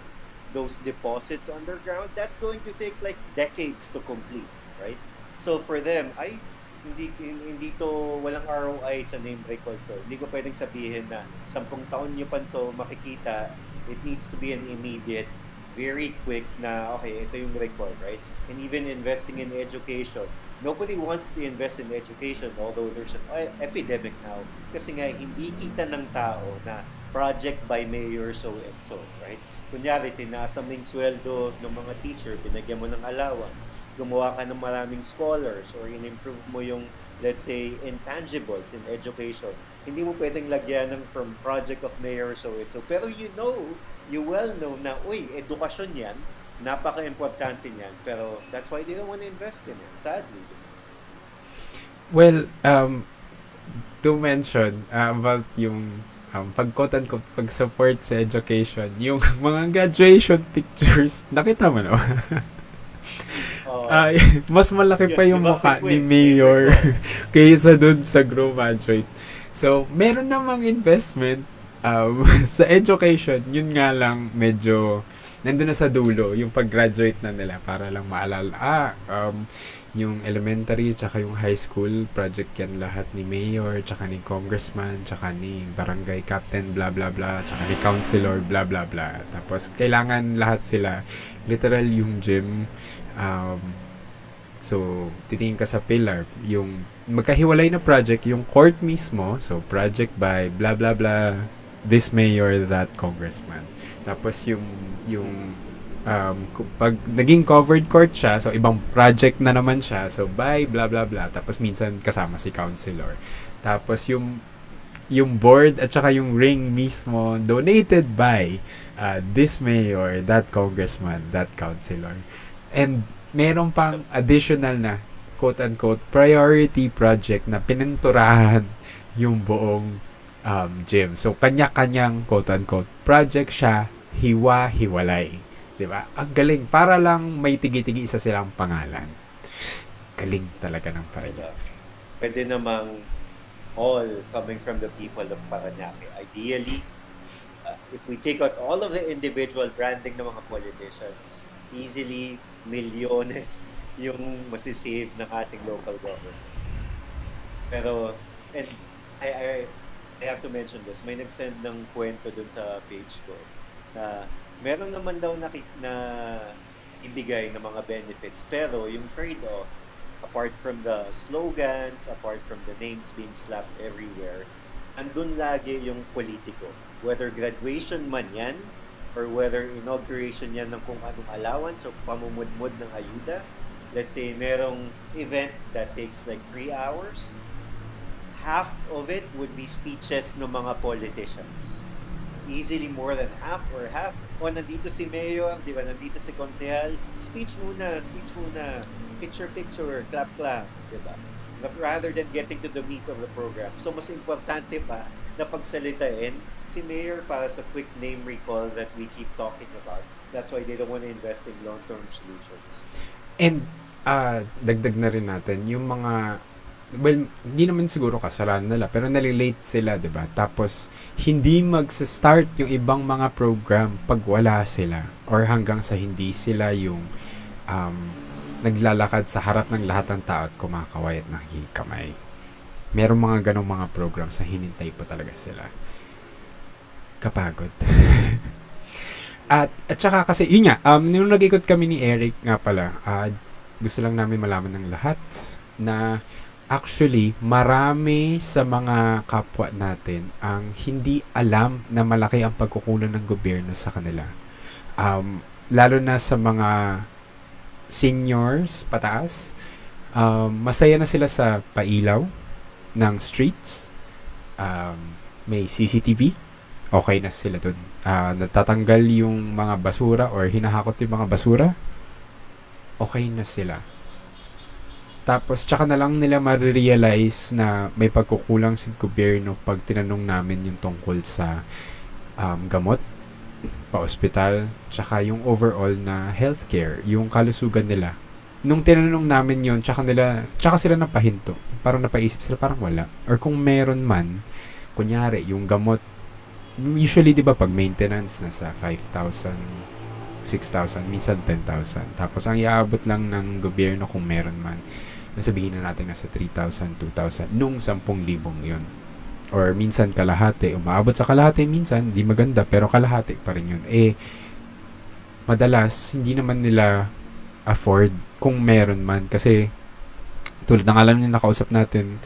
those deposits underground, that's going to take like decades to complete, right? So for them, ay hindi to walang ROI sa name record ko. Hindi ko pwedeng sabihin na 10 taon nyo pa to makikita. It needs to be an immediate, very quick na okay, ito yung record, right? And even investing in education. Nobody wants to invest in education, although there's an epidemic now. Kasi nga, hindi kita ng tao na project by mayor so and so, right? Kunyari, tinaasa mo yung sweldo ng mga teacher, binagyan mo ng allowance, gumawa ka ng maraming scholars, or in-improve mo yung, let's say, intangibles in education. Hindi mo pwedeng lagyan ng from project of mayor so and so. Pero you well know na, uy, edukasyon yan, napaka-importante niyan, pero that's why they don't want to invest in it, sadly. Well, to mention about yung pag-support sa education, yung mga graduation pictures, nakita mo no? Uh, Ay, mas malaki pa Yun, di yung ba, mukha quick ni wins, name Mayor record. kaysa dun sa graduate. So, meron namang investment sa education. Yun nga lang, medyo nandun na sa dulo, yung pag-graduate na nila para lang maalala, yung elementary tsaka yung high school, project yan lahat ni Mayor, tsaka ni Congressman, tsaka ni Barangay Captain, blah blah blah, tsaka ni Councilor, blah blah blah. Tapos, kailangan lahat sila. Literal yung gym, um, so, titingin ka sa pillar, yung magkahiwalay na project, yung court mismo, so project by blah blah blah, this mayor, that congressman. Tapos pag naging covered court siya, so ibang project na naman siya, so by blah blah blah, tapos minsan kasama si councilor. Tapos yung board at saka yung ring mismo donated by this mayor, that congressman, that councilor. And meron pang additional na quote-unquote priority project na pininturahan yung buong gym. So, kanya-kanyang quote-unquote project siya, hiwa-hiwalay. 'Di ba? Ang galing. Para lang may tigi-tigi isa silang pangalan. Galing talaga ng Paraguay. Diba? Pwede namang all coming from the people of Parañaque. Ideally, if we take out all of the individual branding ng mga politicians, easily milyones yung masisave ng ating local government. Pero, and I, I have to mention this, may nag-send ng kwento dun sa page ko na meron naman daw na ibigay ng mga benefits, pero yung trade-off, apart from the slogans, apart from the names being slapped everywhere, andun lagi yung politiko. Whether graduation man yan, or whether inauguration yan ng kung anong allowance o pamumudmud ng ayuda, let's say merong event that takes like 3 hours, half of it would be speeches ng mga politicians. Easily more than half or half. O nandito si Mayor, di ba? Nandito si Konsehal. Speech muna, speech muna. Picture, picture, clap, clap. Di ba? Rather than getting to the meat of the program. So mas importante pa na pagsalitain si Mayor para sa quick name recall that we keep talking about. That's why they don't want to invest in long-term solutions. And dagdag na rin natin yung mga, well, hindi naman siguro kasalanan nila, pero nalilate sila, 'di ba? Tapos hindi magsa-start yung ibang mga program pag wala sila, or hanggang sa hindi sila yung um, naglalakad sa harap ng lahat ng tao at kumakaway at nakikikamay. Merong mga ganong mga programs na hinintay pa talaga sila. Kapagod. At saka kasi, yun nga, nung nag-ikot kami ni Eric nga pala, gusto lang namin malaman ng lahat na actually, marami sa mga kapwa natin ang hindi alam na malaki ang pagkukulang ng gobyerno sa kanila. Lalo na sa mga seniors pataas, masaya na sila sa pailaw ng streets, may CCTV, okay na sila dun. Natatanggal yung mga basura or hinahakot yung mga basura, okay na sila. Tapos, tsaka na lang nila marirealize na may pagkukulang sa gobyerno pag tinanong namin yung tungkol sa gamot, pa-ospital, tsaka yung overall na healthcare, yung kalusugan nila. Nung tinanong namin yun, tsaka sila napahinto. Parang napaisip sila, parang wala. Or kung meron man, kunyari, yung gamot, usually, di ba, pag maintenance, nasa 5,000, 6,000, minsan 10,000. Tapos, ang iaabot lang ng gobyerno kung meron man, sabihin na natin nasa 3,000, 2,000, nung 10,000 yun. Or minsan kalahati, umaabot sa kalahati, minsan, di maganda, pero kalahati pa rin yun. Madalas, hindi naman nila afford kung meron man. Kasi, tulad ng alam niyo nakausap natin,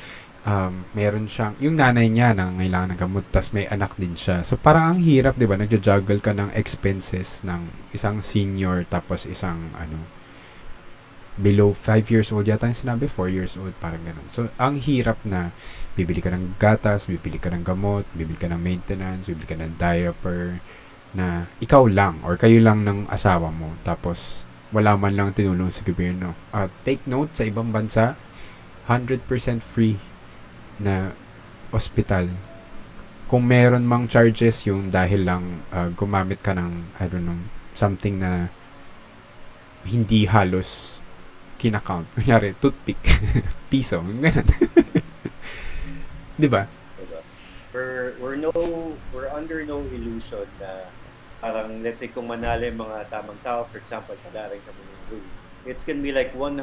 meron siyang, yung nanay niya na ngailangan ng gamot, tas may anak din siya. So, parang ang hirap, di ba? Nagja-juggle ka ng expenses ng isang senior, tapos isang, below 5 years old yata yung sinabi, 4 years old, parang ganun. So, ang hirap na bibili ka ng gatas, bibili ka ng gamot, bibili ka ng maintenance, bibili ka ng diaper, na ikaw lang, or kayo lang ng asawa mo, tapos wala man lang tinulong sa gobyerno. Take note, sa ibang bansa, 100% free na ospital. Kung meron mang charges yung dahil lang gumamit ka ng, I don't know, something na hindi halos kinakount. Kunyari, toothpick. Piso. Ganun. Diba? Diba? We're under no illusion na parang, let's say, kung manalo yung mga tamang tao, for example, padaring kami ng Blue, it's gonna be like 100%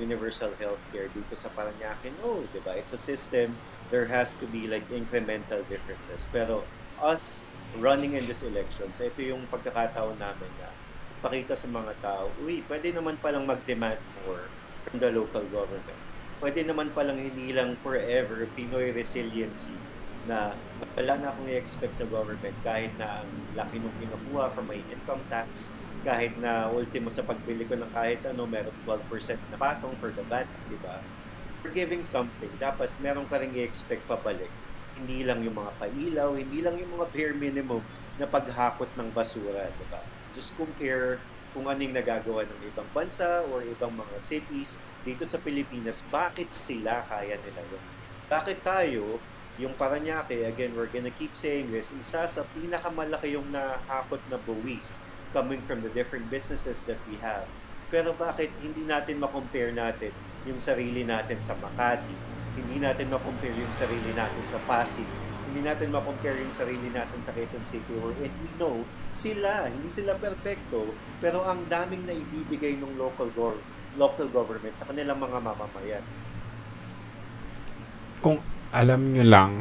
universal healthcare dito sa Parañaque. No, diba? It's a system. There has to be like incremental differences. Pero us running in this election, so ito yung pagkakataon namin na pakita sa mga tao, uy, pwede naman palang mag-demand more from the local government. Pwede naman palang hindi lang forever Pinoy resiliency na wala na akong i-expect sa government kahit na ang laki nung kinukuha from my income tax, kahit na ultimo sa pagbili ko ng kahit ano, meron 12% na patong for the VAT, di ba? For giving something, dapat meron ka rin i-expect pabalik. Hindi lang yung mga pailaw, hindi lang yung mga bare minimum na paghakot ng basura, di ba? Just compare kung anong nagagawa ng ibang bansa or ibang mga cities dito sa Pilipinas, bakit sila kaya nila yun? Bakit tayo, yung Parañaque, again, we're gonna keep saying this, isa sa pinakamalaki yung nahakot na buwis coming from the different businesses that we have. Pero bakit hindi natin makompare natin yung sarili natin sa Makati? Hindi natin makompare yung sarili natin sa Pasig? Hindi natin makompare yung sarili natin sa Quezon City, or and we know hindi sila perfecto, pero ang daming na ibibigay ng local government sa kanilang mga mamamayan. Kung alam nyo lang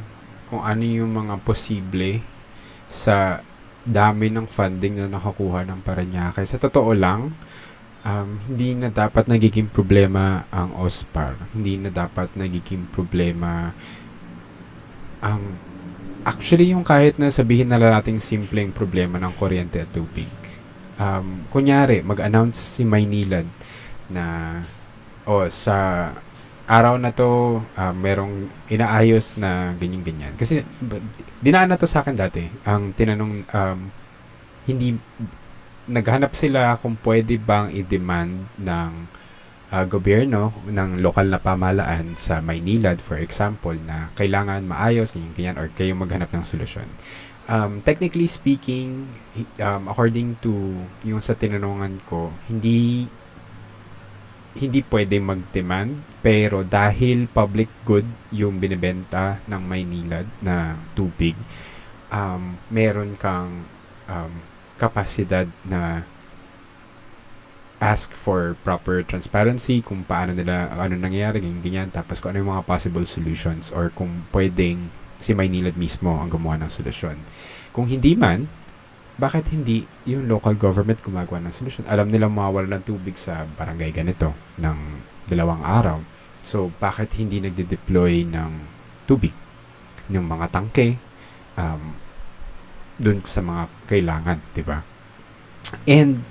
kung ano yung mga posible sa dami ng funding na nakakuha ng Parañaque, sa totoo lang, hindi na dapat nagiging problema ang OSPAR. Hindi na dapat nagiging problema ang actually yung kahit na sabihin na lang nating simpleng problema ng kuryente at tubig. Kunyari, mag-announce si Maynilad na sa araw na to merong inaayos na ganyan-ganyan. Kasi dinaan na to sa akin dati. Ang tinanong, hindi, naghanap sila kung pwede bang i-demand ng gobyerno, ng lokal na pamahalaan sa Maynilad, for example, na kailangan maayos, ganyan, or kayo maghanap ng solusyon. Technically speaking, according to yung sa tinanungan ko, hindi pwede mag-demand, pero dahil public good yung binibenta ng Maynilad na tubig, meron kang kapasidad na ask for proper transparency kung paano nila, ano nangyayari, ganyan, tapos kung ano yung mga possible solutions, or kung pwedeng si Maynilad mismo ang gumawa ng solusyon. Kung hindi man, bakit hindi yung local government gumagawa ng solusyon? Alam nilang mawawala ng tubig sa barangay ganito ng 2 araw. So, bakit hindi nagde-deploy ng tubig, ng mga tangke, dun sa mga kailangan, di ba? And,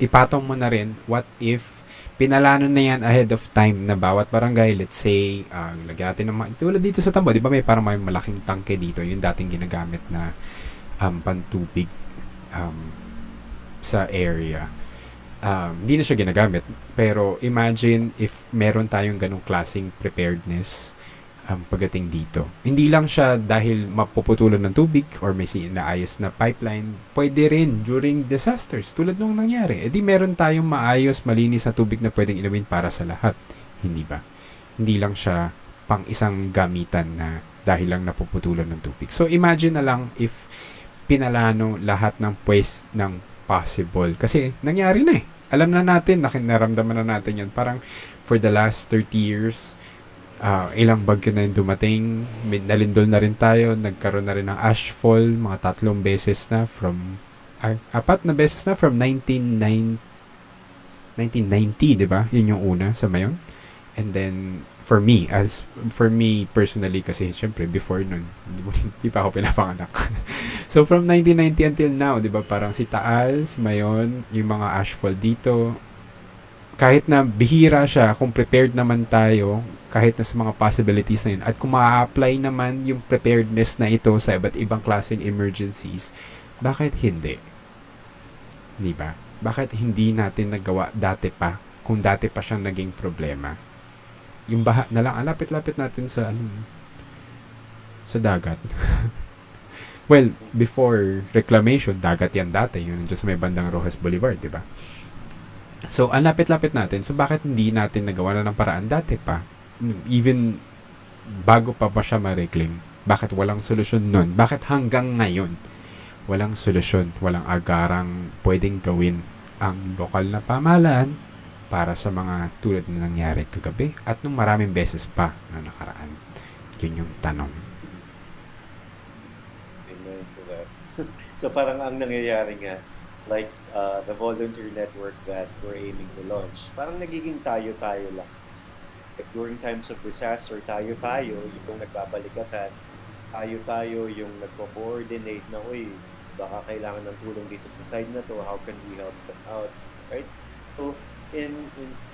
ipatong mo na rin, what if pinalano na yan ahead of time na bawat barangay, let's say, lagyan natin ng tulad dito sa Tambo, di ba may parang may malaking tangke dito, yung dating ginagamit na pantubig sa area. Hindi na siya ginagamit, pero imagine if meron tayong ganong klaseng preparedness pagdating dito. Hindi lang siya dahil mapuputulan ng tubig or may sinaayos na pipeline, pwede rin during disasters tulad nung nangyari. Di meron tayong maayos, malinis na tubig na pwedeng inumin para sa lahat. Hindi ba? Hindi lang siya pang isang gamitan na dahil lang napuputulan ng tubig. So imagine na lang if pinalano lahat ng pwes ng possible. Kasi nangyari na eh. Alam na natin, naramdaman na natin yan. Parang for the last 30 years, ilang bagyo na yung dumating, nalindol na rin tayo, nagkaroon na rin ng ashfall, mga 3 beses na from, 4 na beses na from 1990, di ba? Yun yung una sa Mayon. And then, for me personally, kasi syempre before nun, di pa ako pinapanganak. So, from 1990 until now, di ba? Parang si Taal, si Mayon, yung mga ashfall dito, kahit na bihira siya, kung prepared naman tayo, kahit na sa mga possibilities na yun, at kung ma-apply naman yung preparedness na ito sa iba't ibang klaseng emergencies, bakit hindi? Di ba? Bakit hindi natin nagawa dati pa, kung dati pa siyang naging problema? Yung baha na lang, lapit-lapit natin sa dagat. Well, before reclamation, dagat yan dati, yun nandiyan sa may bandang Rojas Boulevard, di ba? So, ang lapit-lapit natin. So, bakit hindi natin nagawa na ng paraan dati pa? Even bago pa siya ma-reclaim. Bakit walang solusyon nun? Bakit hanggang ngayon walang solusyon, walang agarang pwedeng gawin ang lokal na pamahalaan para sa mga tulad na nangyari kagabi at nung maraming beses pa na nakaraan? Yun yung tanong. Amen to that. So parang ang nangyayari nga, like the volunteer network that we're aiming to launch, parang nagiging tayo-tayo lang. Like during times of disaster, tayo-tayo yung nagbabalikatan, tayo-tayo yung nagko-coordinate na, uy, baka kailangan ng tulong dito sa side na to, how can we help them out, right? So,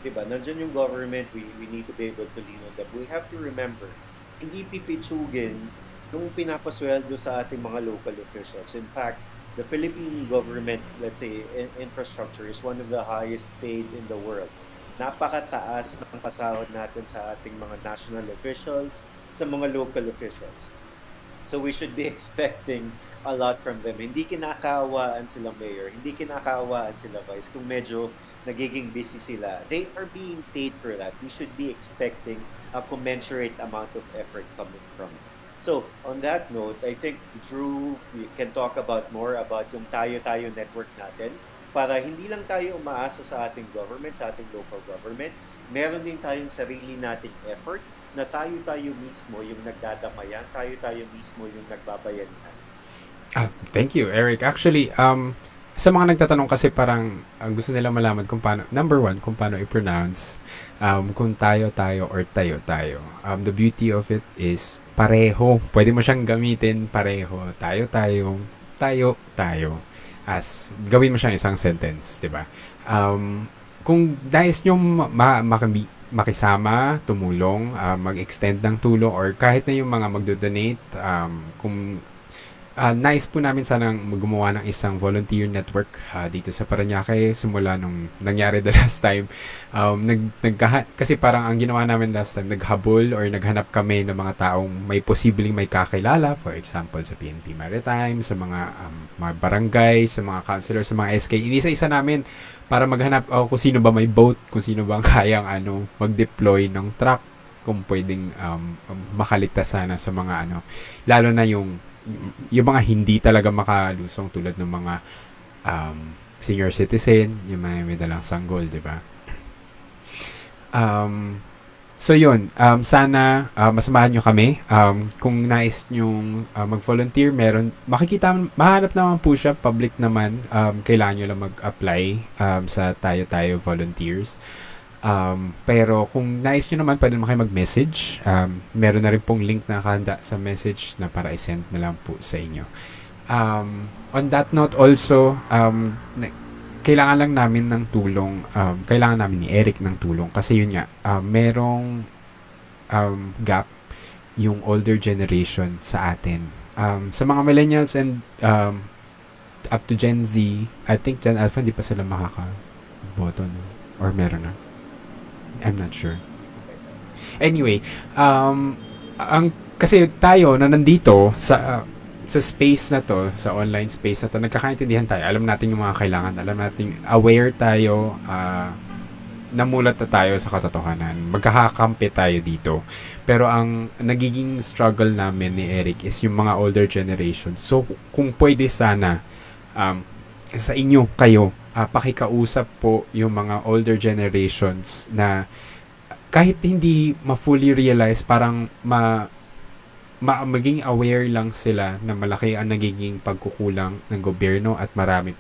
diba, nandyan yung government, we need to be able to lean on them. We have to remember, hindi pipitsugin yung pinapasweldo sa ating mga local officials. In fact, the Philippine government, let's say, infrastructure is one of the highest paid in the world. Napakataas ng pasahod natin sa ating mga national officials, sa mga local officials. So we should be expecting a lot from them. Hindi kinakawaan sila mayor, hindi kinakawaan sila vice kung medyo nagiging busy sila. They are being paid for that. We should be expecting a commensurate amount of effort coming from it. So, on that note, I think Drew, we can talk about more about yung tayo-tayo network natin para hindi lang tayo umaasa sa ating government, sa ating local government. Meron din tayong sarili nating effort na tayo-tayo mismo yung nagdadamayan, tayo-tayo mismo yung nagbabayanihan. Thank you, Eric. Actually, sa mga nagtatanong kasi parang gusto nila malaman kung paano, number one, kung paano i-pronounce kung tayo-tayo or tayo-tayo. The beauty of it is pareho. Pwede mo siyang gamitin pareho. Tayo-tayo, tayo-tayo. As, gawin mo siyang isang sentence, di ba? kung nais nyo makisama, tumulong, mag-extend ng tulong, or kahit na yung mga magdo-donate, kung nais po namin sanang gumawa ng isang volunteer network dito sa Parañaque simula nung nangyari the last time. Kasi parang ang ginawa namin last time, naghabol or naghanap kami ng mga taong may posibleng may kakilala, for example sa PNP Maritime, sa mga barangay, sa mga councilor, sa mga SK. Inisa-isa namin para maghanap kung sino ba may boat, kung sino ba ang kayang mag-deploy ng truck, kung pwedeng makaligtas sana sa mga lalo na yung mga hindi talaga makalusong tulad ng mga senior citizen, yung mga may dalang sanggol, di ba? So yun, sana masamahan nyo kami. Kung nais nyong mag-volunteer, mahanap naman po siya, public naman. Kailangan nyo lang mag-apply sa Tayo Volunteers. Pero kung nais nyo naman, pwede naman kayo mag-message. Meron na rin pong link na nakahanda sa message na para i-send na lang po sa inyo. On that note also, kailangan lang namin ng tulong. Kailangan namin ni Eric ng tulong. Kasi yun nga, merong gap yung older generation sa atin. Sa mga millennials and up to Gen Z, I think Gen Alpha hindi pa sila makakaboto, no? Or meron na. I'm not sure. Anyway, kasi tayo na nandito sa space na to, sa online space na to, nagkakaintindihan tayo. Alam natin yung mga kailangan. Alam natin, aware tayo, namulat na tayo sa katotohanan. Magkakakampi tayo dito. Pero ang nagiging struggle namin ni Eric is yung mga older generation. So, kung pwede sana, sa inyo, kayo, pakikausap po yung mga older generations na kahit hindi ma-fully realize, parang maging aware lang sila na malaki ang nagiging pagkukulang ng gobyerno at marami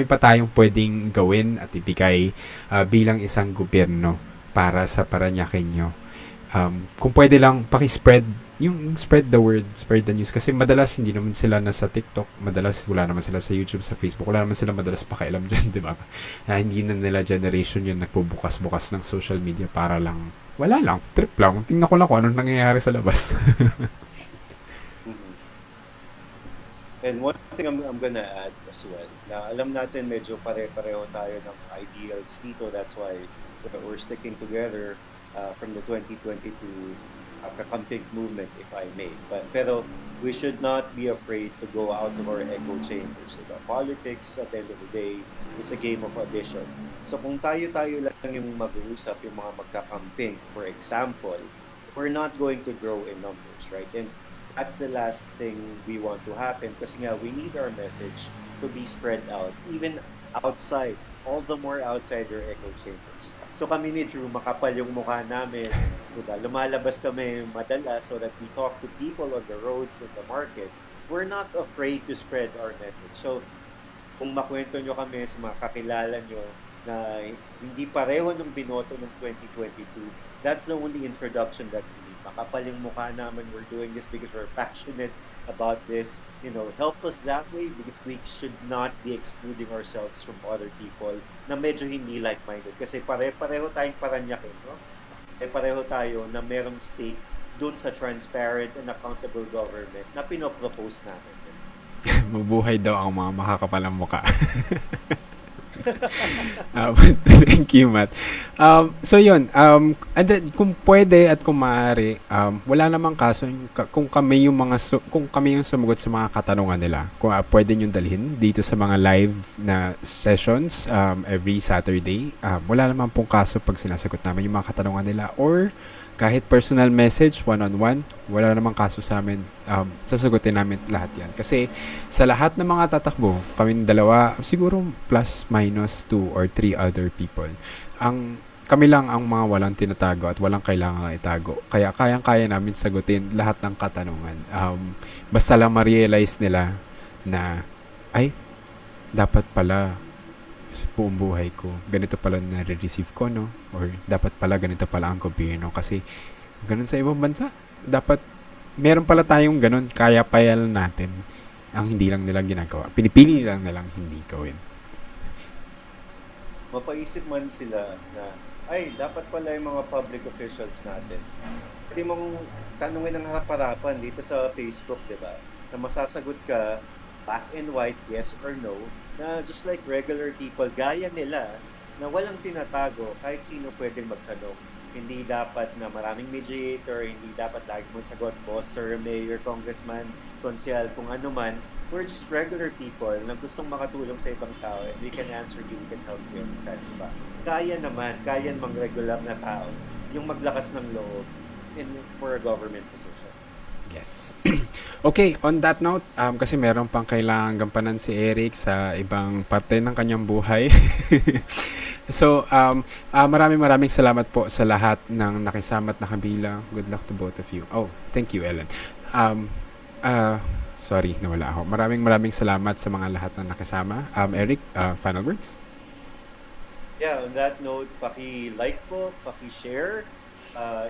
pa tayong pwedeng gawin at ibigay bilang isang gobyerno para sa Parañaque nyo. Kung pwede lang spread the word, spread the news, kasi madalas hindi naman sila nasa TikTok, madalas wala naman sila sa YouTube, sa Facebook, wala naman sila madalas pakialam dyan, di ba? Hindi na nila generation yun nagbubukas-bukas ng social media para lang, wala lang, trip lang, tingnan ko lang kung anong nangyayari sa labas. And one thing I'm gonna add as well, na alam natin medyo pare-pareho tayo ng ideals dito, that's why we're sticking together from the 2022 Kakamping movement, if I may. Pero we should not be afraid to go out of our echo chambers. Diba? Politics, at the end of the day, is a game of addition. So kung tayo-tayo lang yung mag-uusap, yung mga magkakamping, for example, we're not going to grow in numbers, right? And that's the last thing we want to happen kasi nga we need our message to be spread out, even outside, all the more outside our echo chambers. So kami ni Drew, makapal yung mukha namin, diba? Lumalabas kami madalas so that we talk to people on the roads and the markets. We're not afraid to spread our message. So kung makwento nyo kami sa mga kakilala nyo na hindi pareho ng binoto ng 2022, that's the only introduction that we need. Makapal yung mukha namin, we're doing this because we're passionate about this. Help us that way because we should not be excluding ourselves from other people na medyo hindi like-minded. Kasi pareho tayong Parañaque, no? Pareho tayo na merong stake dun sa transparent and accountable government na pinopropose natin. Mabuhay daw ang mga makakapalang mukha. Thank you, Matt. So yun, kung pwede at kung maaari, wala namang kaso kung kami yung sumagot sa mga katanungan nila. Kung pwede nyo dalhin dito sa mga live na sessions every Saturday, wala namang pong kaso pag sinasagot namin yung mga katanungan nila, or kahit personal message, one-on-one, wala namang kaso sa amin. Sasagutin namin lahat yan. Kasi sa lahat ng mga tatakbo, kami dalawa, siguro plus minus 2 or 3 other people. Kami lang ang mga walang tinatago at walang kailangan itago. Kaya kayang-kaya namin sagutin lahat ng katanungan. Basta lang ma-realize nila na, ay, dapat pala sa buong buhay ko, ganito pala nare-receive ko, no? Or dapat pala ganito pala ang gobyerno, kasi ganun sa ibang bansa. Dapat meron pala tayong ganun, kaya pala natin ang hindi lang nila ginagawa. Pinipili lang nilang hindi gawin. mapaisip man sila na, ay, dapat pala yung mga public officials natin. Pwede mong tanungin ng harap-harapan dito sa Facebook, di ba? Na masasagot ka, black and white, yes or no, na just like regular people, gaya nila, na walang tinatago, kahit sino pwedeng magtanong. Hindi dapat na maraming mediator, hindi dapat lagi mong sagot, boss, sir, mayor, congressman, konsyal, kung ano man. We're just regular people na gustong makatulong sa ibang tao and we can answer you, we can help you anytime, diba? Kaya naman, kaya mang regular na tao yung maglakas ng loob for a government position. Yes. Okay, on that note, kasi meron pang kailangan gampanan si Eric sa ibang parte ng kanyang buhay. So, maraming salamat po sa lahat ng nakisama at nakabilang. Good luck to both of you. Oh, thank you, Ellen. Um, sorry, nawala ako. Maraming salamat sa mga lahat na nakisama. Eric, final words? Yeah, on that note, paki-like po, paki-share,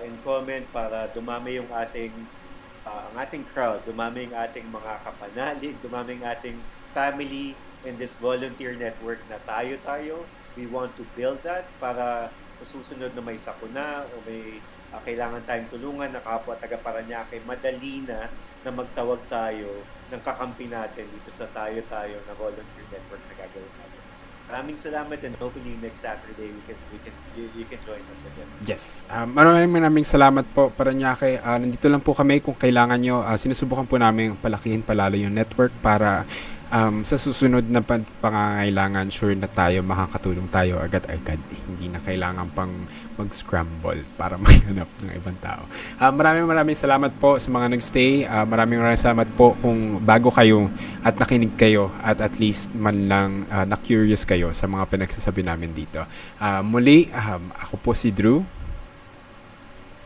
and comment para dumami yung ang ating crowd, dumami yung ating mga kapanalig, dumami yung ating family in this volunteer network na tayo. We want to build that para sa susunod na may sakuna o may kailangan tayong tulungan na kapwa taga Parañaque, madali na magtawag tayo ng kakampi natin dito sa tayo na volunteer network na gagawin natin. Maraming salamat and hopefully next Saturday you can join us again. Yes. Maraming salamat po, Parañaque. Nandito lang po kami kung kailangan nyo. Sinusubukan po namin palakihin palalo yung network para sa susunod na pangangailangan, sure na tayo, makakatulong tayo agad-agad. Hindi na kailangan pang mag-scramble para maghanap ng ibang tao. Maraming salamat po sa mga nagstay. Maraming salamat po kung bago kayo at nakinig kayo at least man lang na-curious kayo sa mga pinagsasabi namin dito. Muli, ako po si Drew.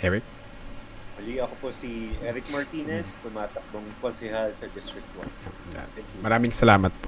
Eric? Muli, ako po si Eric Martinez, tumatakbong konsehal sa District 1. Thank you. Maraming salamat po.